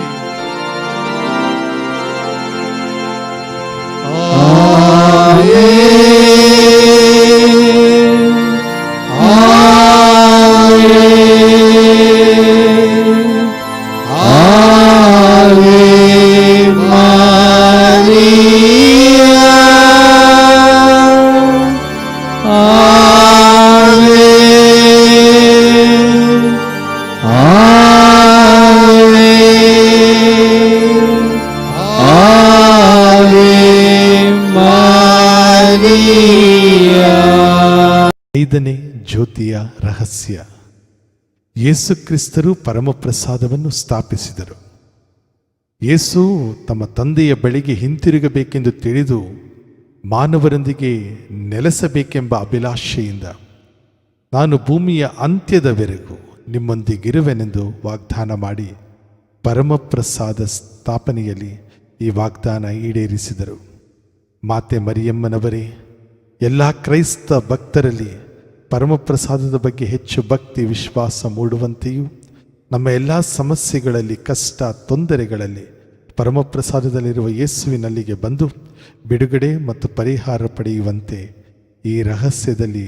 ಐದನೇ ಜ್ಯೋತಿಯ ರಹಸ್ಯ. ಯೇಸು ಕ್ರಿಸ್ತರು ಪರಮಪ್ರಸಾದವನ್ನು ಸ್ಥಾಪಿಸಿದರು. ಯೇಸು ತಮ್ಮ ತಂದೆಯ ಬಳಿಗೆ ಹಿಂತಿರುಗಬೇಕೆಂದು ತಿಳಿದು ಮಾನವರೊಂದಿಗೆ ನೆಲೆಸಬೇಕೆಂಬ ಅಭಿಲಾಷೆಯಿಂದ ನಾನು ಭೂಮಿಯ ಅಂತ್ಯದವರೆಗೂ ನಿಮ್ಮೊಂದಿಗಿರುವೆನೆಂದು ವಾಗ್ದಾನ ಮಾಡಿ ಪರಮಪ್ರಸಾದ ಸ್ಥಾಪನೆಯಲ್ಲಿ ಈ ವಾಗ್ದಾನ ಈಡೇರಿಸಿದರು. ಮಾತೆ ಮರಿಯಮ್ಮನವರೇ, ಎಲ್ಲ ಕ್ರೈಸ್ತ ಭಕ್ತರಲ್ಲಿ ಪರಮಪ್ರಸಾದದ ಬಗ್ಗೆ ಹೆಚ್ಚು ಭಕ್ತಿ ವಿಶ್ವಾಸ ಮೂಡುವಂತೆಯೂ ನಮ್ಮ ಎಲ್ಲ ಸಮಸ್ಯೆಗಳಲ್ಲಿ, ಕಷ್ಟ ತೊಂದರೆಗಳಲ್ಲಿ ಪರಮಪ್ರಸಾದದಲ್ಲಿರುವ ಯೇಸುವಿನಲ್ಲಿಗೆ ಬಂದು ಬಿಡುಗಡೆ ಮತ್ತು ಪರಿಹಾರ ಪಡೆಯುವಂತೆ ಈ ರಹಸ್ಯದಲ್ಲಿ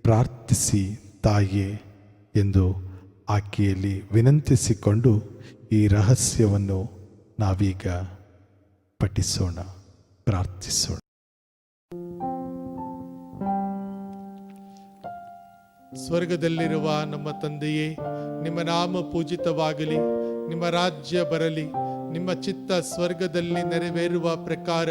ಪ್ರಾರ್ಥಿಸಿ ತಾಯೇ ಎಂದು ಆಕೆಯಲ್ಲಿ ವಿನಂತಿಸಿಕೊಂಡು ಈ ರಹಸ್ಯವನ್ನು ನಾವೀಗ ಪಠಿಸೋಣ, ಪ್ರಾರ್ಥಿಸೋಣ. ಸ್ವರ್ಗದಲ್ಲಿರುವ ನಮ್ಮ ತಂದೆಯೇ, ನಿಮ್ಮ ನಾಮ ಪೂಜಿತವಾಗಲಿ, ನಿಮ್ಮ ರಾಜ್ಯ ಬರಲಿ, ನಿಮ್ಮ ಚಿತ್ತ ಸ್ವರ್ಗದಲ್ಲಿ ನೆರವೇರುವ ಪ್ರಕಾರ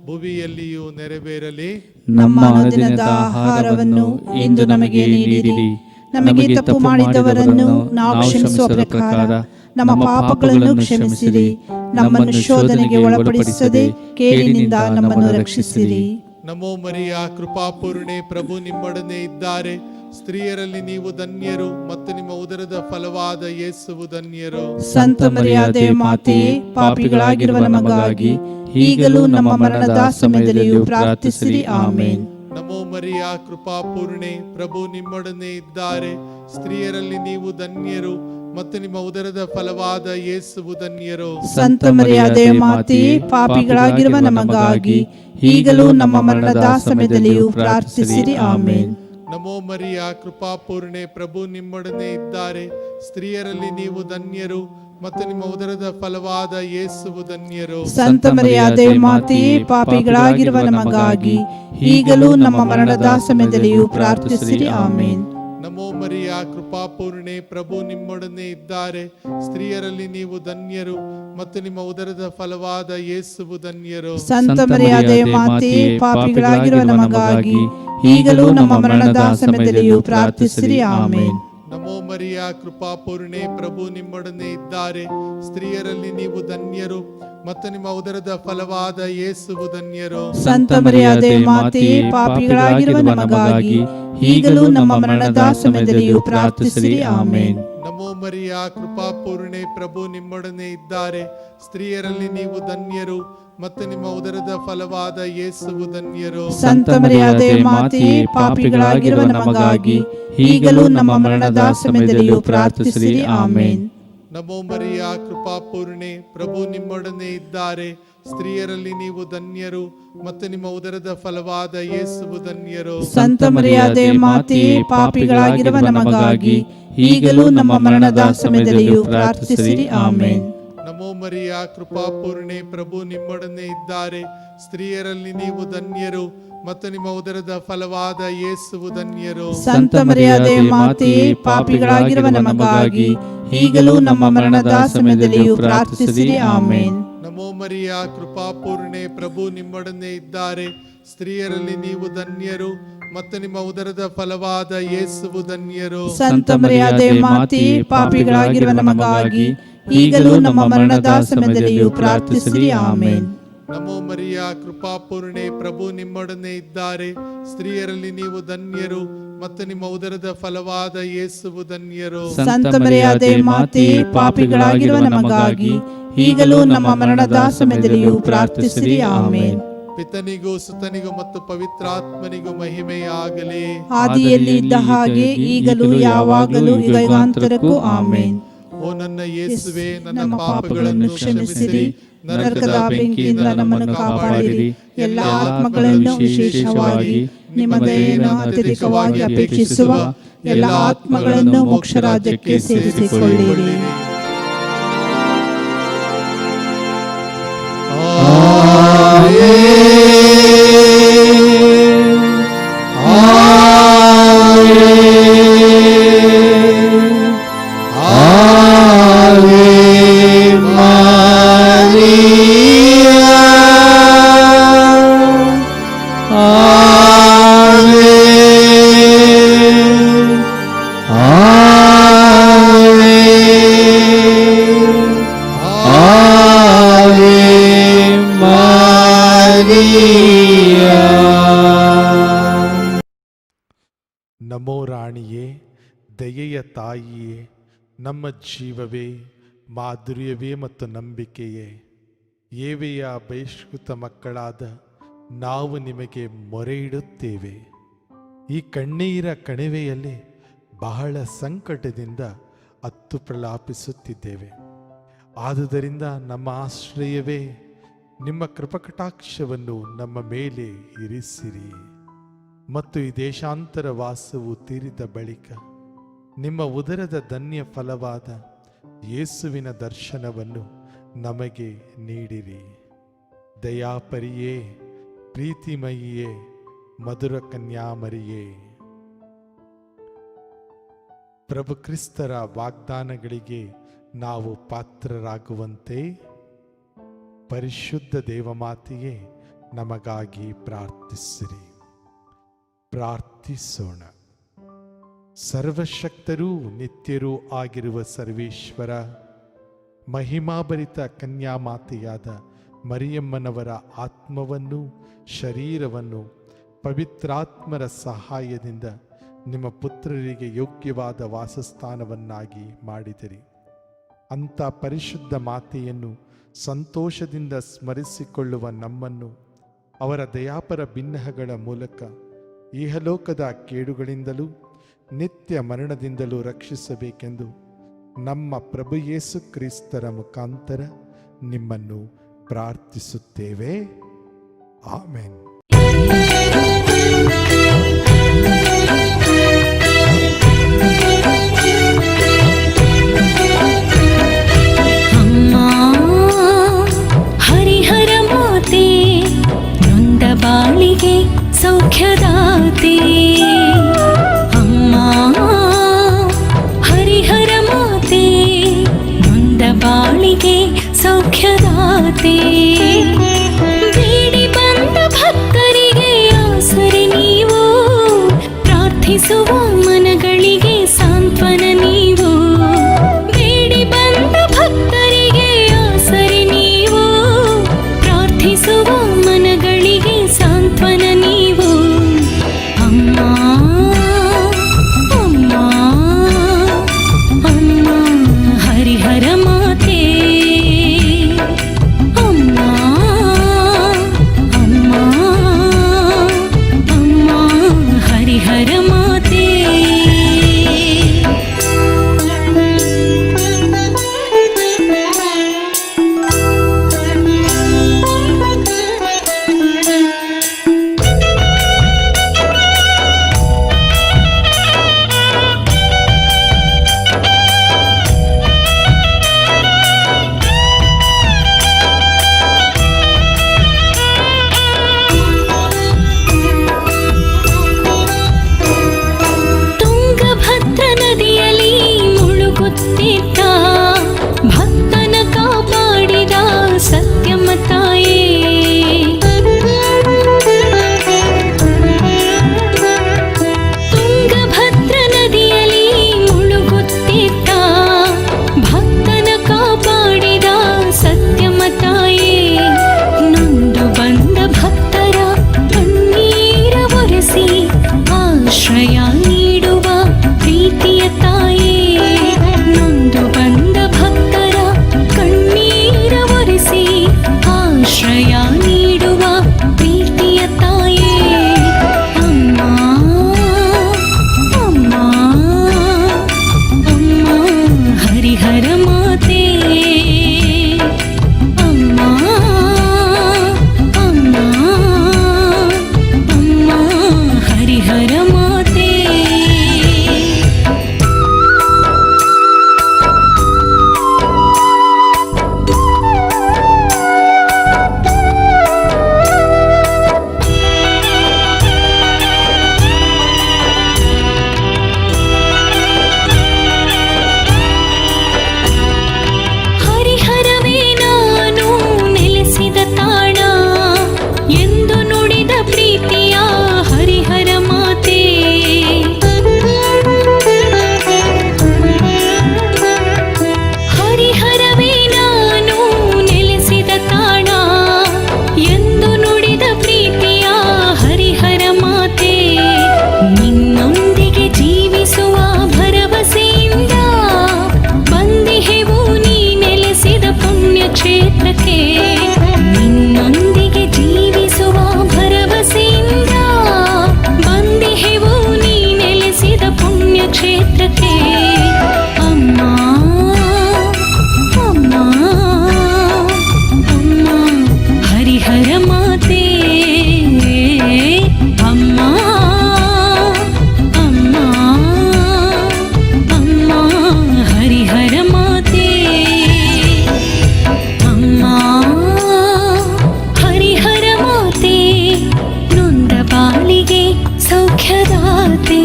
ಭುವಿಯಲ್ಲಿಯೂ ನೆರವೇರಲಿ. ನಮ್ಮ ಅನುದಿನದ ಆಹಾರವನ್ನು ಇಂದು ನಮಗೆ ನೀಡಿರಿ. ನಮಗೆ ತಪ್ಪು ಮಾಡಿದವರನ್ನು ನಾವು ಕ್ಷಮಿಸುವ ಪ್ರಕಾರ ನಮ್ಮ ಪಾಪಗಳನ್ನು ಕ್ಷಮಿಸಿರಿ. ನಮ್ಮನ್ನು ಶೋಧನೆಗೆ ಒಳಪಡಿಸದೆ ಕೇಡಿನಿಂದ ನಮ್ಮನ್ನು ರಕ್ಷಿಸಿರಿ. ನಮೋ ಮರಿಯ, ಕೃಪಾಪೂರ್ಣೆ, ಪ್ರಭು ನಿಮ್ಮೊಡನೆ ಇದ್ದಾರೆ. ಸ್ತ್ರೀಯರಲ್ಲಿ ನೀವು ಧನ್ಯರು ಮತ್ತು ನಿಮ್ಮ ಉದರದ ಫಲವಾದ ಯೇಸುವು ಧನ್ಯರು. ಸಂತ ಮರಿಯಾದೆ ಮಾತೆಯೇ, ಪಾಪಿಗಳಾಗಿರುವ ನಮಗಾಗಿ ಈಗಲೂ ನಮ್ಮ ಮರಣದ ಸಮಯದಲ್ಲಿಯೂ ಪ್ರಾರ್ಥಿಸಿರಿ. ಆಮೇನ್. ನಮೋ ಮರಿಯ, ಕೃಪಾಪೂರ್ಣೆ, ಪ್ರಭು ನಿಮ್ಮೊಡನೆ ಇದ್ದಾರೆ. ಸ್ತ್ರೀಯರಲ್ಲಿ ನೀವು ಧನ್ಯರು ಮತ್ತು ನಿಮ್ಮ ಉದರದ ಫಲವಾದ ಯೇಸುವು ಧನ್ಯರು. ಸಂತ ಮರಿಯಾದೆ ಮಾತೆಯೇ, ಪಾಪಿಗಳಾಗಿರುವ ನಮಗಾಗಿ ಈಗಲೂ ನಮ್ಮ ಮರಣದ ಸಮಯದಲ್ಲಿಯೂ ಪ್ರಾರ್ಥಿಸಿರಿ. ಆಮೇನ್. ನಮೋ ಮರಿಯ, ಕೃಪಾಪೂರ್ಣೆ, ಪ್ರಭು ನಿಮ್ಮೊಡನೆ ಇದ್ದಾರೆ. ಸ್ತ್ರೀಯರಲ್ಲಿ ನೀವು ಧನ್ಯರು ಮತ್ತು ನಿಮ್ಮ ಉದರದ ಫಲವಾದ ಯೇಸುವು ಧನ್ಯರು. ಸಂತ ಮರಿಯಾದೆ ಮಾತೆಯೇ, ಪಾಪಿಗಳಾಗಿರುವ ನಮಗಾಗಿ ಈಗಲೂ ನಮ್ಮ ಮರಣದ ಸಮಯದಲ್ಲಿಯೂ ಪ್ರಾರ್ಥಿಸಿರಿ. ಆಮೇನ್. ನಮೋ ಮರಿಯ, ಕೃಪಾಪೂರ್ಣೆ, ಪ್ರಭು ನಿಮ್ಮೊಡನೆ ಇದ್ದಾರೆ. ಸ್ತ್ರೀಯರಲ್ಲಿ ನೀವು ಧನ್ಯರು ಮತ್ತು ನಿಮ್ಮ ಉದರದ ಫಲವಾದ ಯೇಸುವು ಧನ್ಯರು. ಸಂತ ಮರಿಯಾದೆ ಮಾತೆಯೇ, ಪಾಪಿಗಳಾಗಿರುವ ನಮಗಾಗಿ ಈಗಲೂ ನಮ್ಮ ಮರಣದ ಸಮಯದಲ್ಲಿಯೂ ಪ್ರಾರ್ಥಿಸಿರಿ. ಆಮೇನ್. ನಮೋ ಮರಿಯ, ಕೃಪಾಪೂರ್ಣೆ, ಪ್ರಭು ನಿಮ್ಮೊಡನೆ ಇದ್ದಾರೆ. ಸ್ತ್ರೀಯರಲ್ಲಿ ನೀವು ಧನ್ಯರು ಮತ್ತು ನಿಮ್ಮ ಉದರದ ಫಲವಾದ ಯೇಸುವು ಧನ್ಯರು. ಸಂತ ಮರಿಯಾದೆ ಮಾತೆಯೇ, ಪಾಪಿಗಳಾಗಿರುವ ನಮಗಾಗಿ ಈಗಲೂ ನಮ್ಮ ಮರಣದ ಸಮಯದಲ್ಲಿಯೂ ಪ್ರಾರ್ಥಿಸಿರಿ. ಆಮೇನ್. ನಮೋ ಮರಿಯ, ಕೃಪಾಪೂರ್ಣೆ, ಪ್ರಭು ನಿಮ್ಮೊಡನೆ ಇದ್ದಾರೆ. ಸ್ತ್ರೀಯರಲ್ಲಿ ನೀವು ಧನ್ಯರು ಮತ್ತು ನಿಮ್ಮ ಉದರದ ಫಲವಾದ ಯೇಸುವು ಧನ್ಯರು. ಸಂತ ಮರಿಯಾದೆ ಮಾತೆಯೇ, ಪಾಪಿಗಳಾಗಿರುವ ನಮಗಾಗಿ ಈಗಲೂ ನಮ್ಮ ಮರಣದ ಸಮಯದಲ್ಲಿಯೂ ಪ್ರಾರ್ಥಿಸಿರಿ. ಆಮೇನ್. ನಮೋ ಮರಿಯ, ಕೃಪಾಪೂರ್ಣೆ, ಪ್ರಭು ನಿಮ್ಮೊಡನೆ ಇದ್ದಾರೆ. ಸ್ತ್ರೀಯರಲ್ಲಿ ನೀವು ಧನ್ಯರು ಮತ್ತು ನಿಮ್ಮ ಉದರದ ಫಲವಾದ ಯೇಸುವು ಧನ್ಯರು. ಸಂತ ಮರಿಯಾದೆ ಮಾತೆಯೇ, ಪಾಪಿಗಳಾಗಿರುವ ನಮಗಾಗಿ ಈಗಲೂ ನಮ್ಮ ಮರಣದ ಸಮಯದಲ್ಲಿಯೂ ಪ್ರಾರ್ಥಿಸಿರಿ. ಆಮೇನ್. ನಮೋ ಮರಿಯ, ಕೃಪಾಪೂರ್ಣೆ, ಪ್ರಭು ನಿಮ್ಮೊಡನೆ ಇದ್ದಾರೆ. ಸ್ತ್ರೀಯರಲ್ಲಿ ನೀವು ಧನ್ಯರು ಮತ್ತು ನಿಮ್ಮ ಉದರದ ಫಲವಾದ ಯೇಸುವು ಧನ್ಯರು. ಸಂತ ಮರಿಯಾದೆ ಮಾತೆಯೇ, ಪಾಪಿಗಳಾಗಿರುವ ನಮಗಾಗಿ ಈಗಲೂ ನಮ್ಮ ಮರಣದ ಸಮಯದಲ್ಲಿಯೂ ಪ್ರಾರ್ಥಿಸಿರಿ. ಆಮೇನ್. ನಮೋ ಮರಿಯ, ಕೃಪಾಪೂರ್ಣೆ, ಪ್ರಭು ನಿಮ್ಮೊಡನೆ ಇದ್ದಾರೆ. ಸ್ತ್ರೀಯರಲ್ಲಿ ನೀವು ಧನ್ಯರು ಮತ್ತು ನಿಮ್ಮ ಉದರದ ಫಲವಾದ ಯೇಸುವು ಧನ್ಯರು. ಸಂತ ಮರಿಯಾದೆ ಮಾತೆಯೇ, ಪಾಪಿಗಳಾಗಿರುವ ನಮಗಾಗಿ ಈಗಲೂ ನಮ್ಮ ಮರಣದ ಸಮಯದಲ್ಲಿಯೂ ಪ್ರಾರ್ಥಿಸಿರಿ. ಆಮೇನ್. ನಮೋ ಮರಿಯ, ಕೃಪಾಪೂರ್ಣೆ, ಪ್ರಭು ನಿಮ್ಮೊಡನೆ ಇದ್ದಾರೆ. ಸ್ತ್ರೀಯರಲ್ಲಿ ನೀವು ಧನ್ಯರು ಮತ್ತು ನಿಮ್ಮ ಉದರದ ಫಲವಾದ ಯೇಸುವು ಧನ್ಯರು. ಸಂತ ಮರಿಯಾದೆ ಮಾತೆಯೇ, ಪಾಪಿಗಳಾಗಿರುವ ನಮಗಾಗಿ ಈಗಲೂ ನಮ್ಮ ಮರಣದ ಸಮಯದಲ್ಲಿಯೂ ಪ್ರಾರ್ಥಿಸಿರಿ. ಆಮೇನ್. ಪಿತನಿಗೂ ಸುತನಿಗೂ ಮತ್ತು ಪವಿತ್ರಾತ್ಮನಿಗೂ ಮಹಿಮೆಯಾಗಲಿ. ಆದಿಯಲ್ಲಿ ಇದ್ದ ಹಾಗೆ ಈಗಲೂ ಯಾವಾಗಲೂ ಯುಗಾಂತರಕ್ಕೂ. ಆಮೇನ್. ಓ ನನ್ನ ಯೇಸುವೆ, ನನ್ನ ಪಾಪಗಳನ್ನು ಕ್ಷಮಿಸಿರಿ, ನರಕದ ಬೆಂಕಿಯಿಂದ ನಮ್ಮನ್ನು ಕಾಪಾಡಿರಿ. ಎಲ್ಲ ಆತ್ಮಗಳನ್ನು, ವಿಶೇಷವಾಗಿ ನಿಮ್ಮ ದಯೆಯನ್ನು ಅತ್ಯಧಿಕವಾಗಿ ಅಪೇಕ್ಷಿಸುವ ಎಲ್ಲ ಆತ್ಮಗಳನ್ನು ಮೋಕ್ಷ ರಾಜ್ಯಕ್ಕೆ ಸೇರಿಸಿಕೊಳ್ಳಿರಿ. ನಮೋ ರಾಣಿಯೇ, ದಯೆಯ ತಾಯಿಯೇ, ನಮ್ಮ ಜೀವವೇ, ಮಾಧುರ್ಯವೇ ಮತ್ತು ನಂಬಿಕೆಯೇ, ಏವೆಯ ಬಹಿಷ್ಕೃತ ಮಕ್ಕಳಾದ ನಾವು ನಿಮಗೆ ಮೊರೆ ಇಡುತ್ತೇವೆ. ಈ ಕಣ್ಣೀರ ಕಣಿವೆಯಲ್ಲಿ ಬಹಳ ಸಂಕಟದಿಂದ ಅತ್ತು ಪ್ರಲಾಪಿಸುತ್ತಿದ್ದೇವೆ. ಆದುದರಿಂದ ನಮ್ಮ ಆಶ್ರಯವೇ, ನಿಮ್ಮ ಕೃಪಕಟಾಕ್ಷವನ್ನು ನಮ್ಮ ಮೇಲೆ ಇರಿಸಿರಿ ಮತ್ತು ಈ ದೇಶಾಂತರ ವಾಸವು ತೀರಿದ ಬಳಿಕ ನಿಮ್ಮ ಉದರದ ಧನ್ಯ ಫಲವಾದ ಯೇಸುವಿನ ದರ್ಶನವನ್ನು ನಮಗೆ ನೀಡಿರಿ. ದಯಾಪರಿಯೇ, ಪ್ರೀತಿಮಯಿಯೇ, ಮಧುರ ಕನ್ಯಾಮರಿಯೇ, ಪ್ರಭು ಕ್ರಿಸ್ತರ ವಾಗ್ದಾನಗಳಿಗೆ ನಾವು ಪಾತ್ರರಾಗುವಂತೆ ಪರಿಶುದ್ಧ ದೇವಮಾತೆಯೇ ನಮಗಾಗಿ ಪ್ರಾರ್ಥಿಸಿರಿ. ಪ್ರಾರ್ಥಿಸೋಣ. ಸರ್ವಶಕ್ತರೂ ನಿತ್ಯರೂ ಆಗಿರುವ ಸರ್ವೇಶ್ವರ, ಮಹಿಮಾಭರಿತ ಕನ್ಯಾಮಾತೆಯಾದ ಮರಿಯಮ್ಮನವರ ಆತ್ಮವನ್ನು ಶರೀರವನ್ನು ಪವಿತ್ರಾತ್ಮರ ಸಹಾಯದಿಂದ ನಿಮ್ಮ ಪುತ್ರರಿಗೆ ಯೋಗ್ಯವಾದ ವಾಸಸ್ಥಾನವನ್ನಾಗಿ ಮಾಡಿದಿರಿ. ಅಂಥ ಪರಿಶುದ್ಧ ಮಾತೆಯನ್ನು ಸಂತೋಷದಿಂದ ಸ್ಮರಿಸಿಕೊಳ್ಳುವ ನಮ್ಮನ್ನು ಅವರ ದಯಾಪರ ಬಿನ್ನಹಗಳ ಮೂಲಕ ಇಹಲೋಕದ ಕೇಡುಗಳಿಂದಲೂ ನಿತ್ಯ ಮರಣದಿಂದಲೂ ರಕ್ಷಿಸಬೇಕೆಂದು ನಮ್ಮ ಪ್ರಭು ಯೇಸು ಕ್ರಿಸ್ತರ ಮುಖಾಂತರ ನಿಮ್ಮನ್ನು ಪ್ರಾರ್ಥಿಸುತ್ತೇವೆ. ಆಮೆನ್. ಬಾಳಿಗೆ ಸೌಖ್ಯದಾತೆ ಅಮ್ಮ ಹರಿಹರ ಮಾತೆ, ನೊಂದ ಬಾಳಿಗೆ ಸೌಖ್ಯದಾತೆ. ಬೇಡಿ ಬಂದ ಭಕ್ತರಿಗೆ ಆಸರೆ ನೀವು, ಪ್ರಾರ್ಥಿಸುವ ಮನಗಳಿಗೆ ಸಾಂತ್ವನ ನೀವು. ಬೇಡಿ ಬಂದ ಭಕ್ತರಿಗೆ ಆಸರೆ ನೀವು, ಪ್ರಾರ್ಥಿಸುವ ಮನಗಳಿಗೆ ಸಾಂತ್ವನ ನೀವು. ಅಮ್ಮ ಅಮ್ಮ ಅಮ್ಮ ಹರಿಹರ ಮಾತೆ, ಅಮ್ಮ ಅಮ್ಮ ಅಮ್ಮ ಹರಿಹರ ಮಾತೆ. ಭಕ್ತನ ಕಾಪಾಡಿದ ಸತ್ಯಮ್ಮ ತಾಯೇ, ತುಂಗಭದ್ರ ನದಿಯಲ್ಲಿ ಮುಳುಗುತ್ತಿದ್ದ ಭಕ್ತನ ಕಾಪಾಡಿದ ಸತ್ಯಮ್ಮ ತಾಯೇ, ನೊಂದು ಬಂದ ಭಕ್ತರ ಕಣ್ಣೀರ ಒರೆಸಿ ಆಶ್ರಯ ನೀಡುವ ಪ್ರೀತಿಯ ತಾಯೇ, ನೊಂದು ಬಂದ ಭಕ್ತರ ಕಣ್ಣೀರ ಒರೆಸಿ ಆಶ್ರಯ ನೀಡುವ ಪ್ರೀತಿಯ ತಾಯೇ. ಅಮ್ಮ ಅಮ್ಮ ಅಮ್ಮ ಹರಿಹರ ಮಾತೆ, ಅಮ್ಮ ಅಮ್ಮ ಅಮ್ಮ ಹರಿಹರ ಮಾತೆ. ಹರಿಹರವೇ ನಾನು ನೆಲೆಸಿದ ತಾಣ ಎಂದು ನುಡಿದ ಪ್ರೀತಿಯ ಹರಿಹರ ಮಾತೆ, ಹರಿಹರವೇ ನಾನು ನೆಲೆಸಿದ ತಾಣ ಎಂದು ನುಡಿದ ಪ್ರೀತಿಯ ಹರಿಹರ ಮಾತೆ, ನಿನ್ನೊಂದಿಗೆ ಜೀವಿಸುವ ಭರವಸೆಯಿಂದ ಬಂದಿಹೆವು ನೀ ನೆಲೆಸಿದ ಪುಣ್ಯ ಕ್ಷೇತ್ರಕ್ಕೆ. ನಿನ್ನೊಂದಿಗೆ ಜೀವಿಸುವ ಭರವಸೆಯಿಂದ ಬಂದಿಹೆವು ನೀ ನೆಲೆಸಿದ ಪುಣ್ಯ ಕ್ಷೇತ್ರಕ್ಕೆ. ಅಮ್ಮ ಅಮ್ಮ ಅಮ್ಮ ಹರಿಹರ ಮಾತೆ, ಅಮ್ಮ ಅಮ್ಮ ಅಮ್ಮ ಹರಿಹರ ಮಾತೆ, ಅಮ್ಮ ಹರಿಹರ ಮಾತೆ, ನೊಂದ ಬಾಳಿಗೆ ಸೌಖ್ಯದಾತೆ.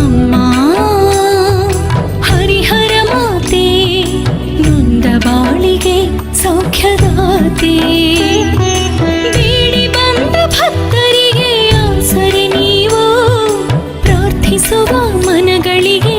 ಅಮ್ಮ ಮನಗಳಿಗೆ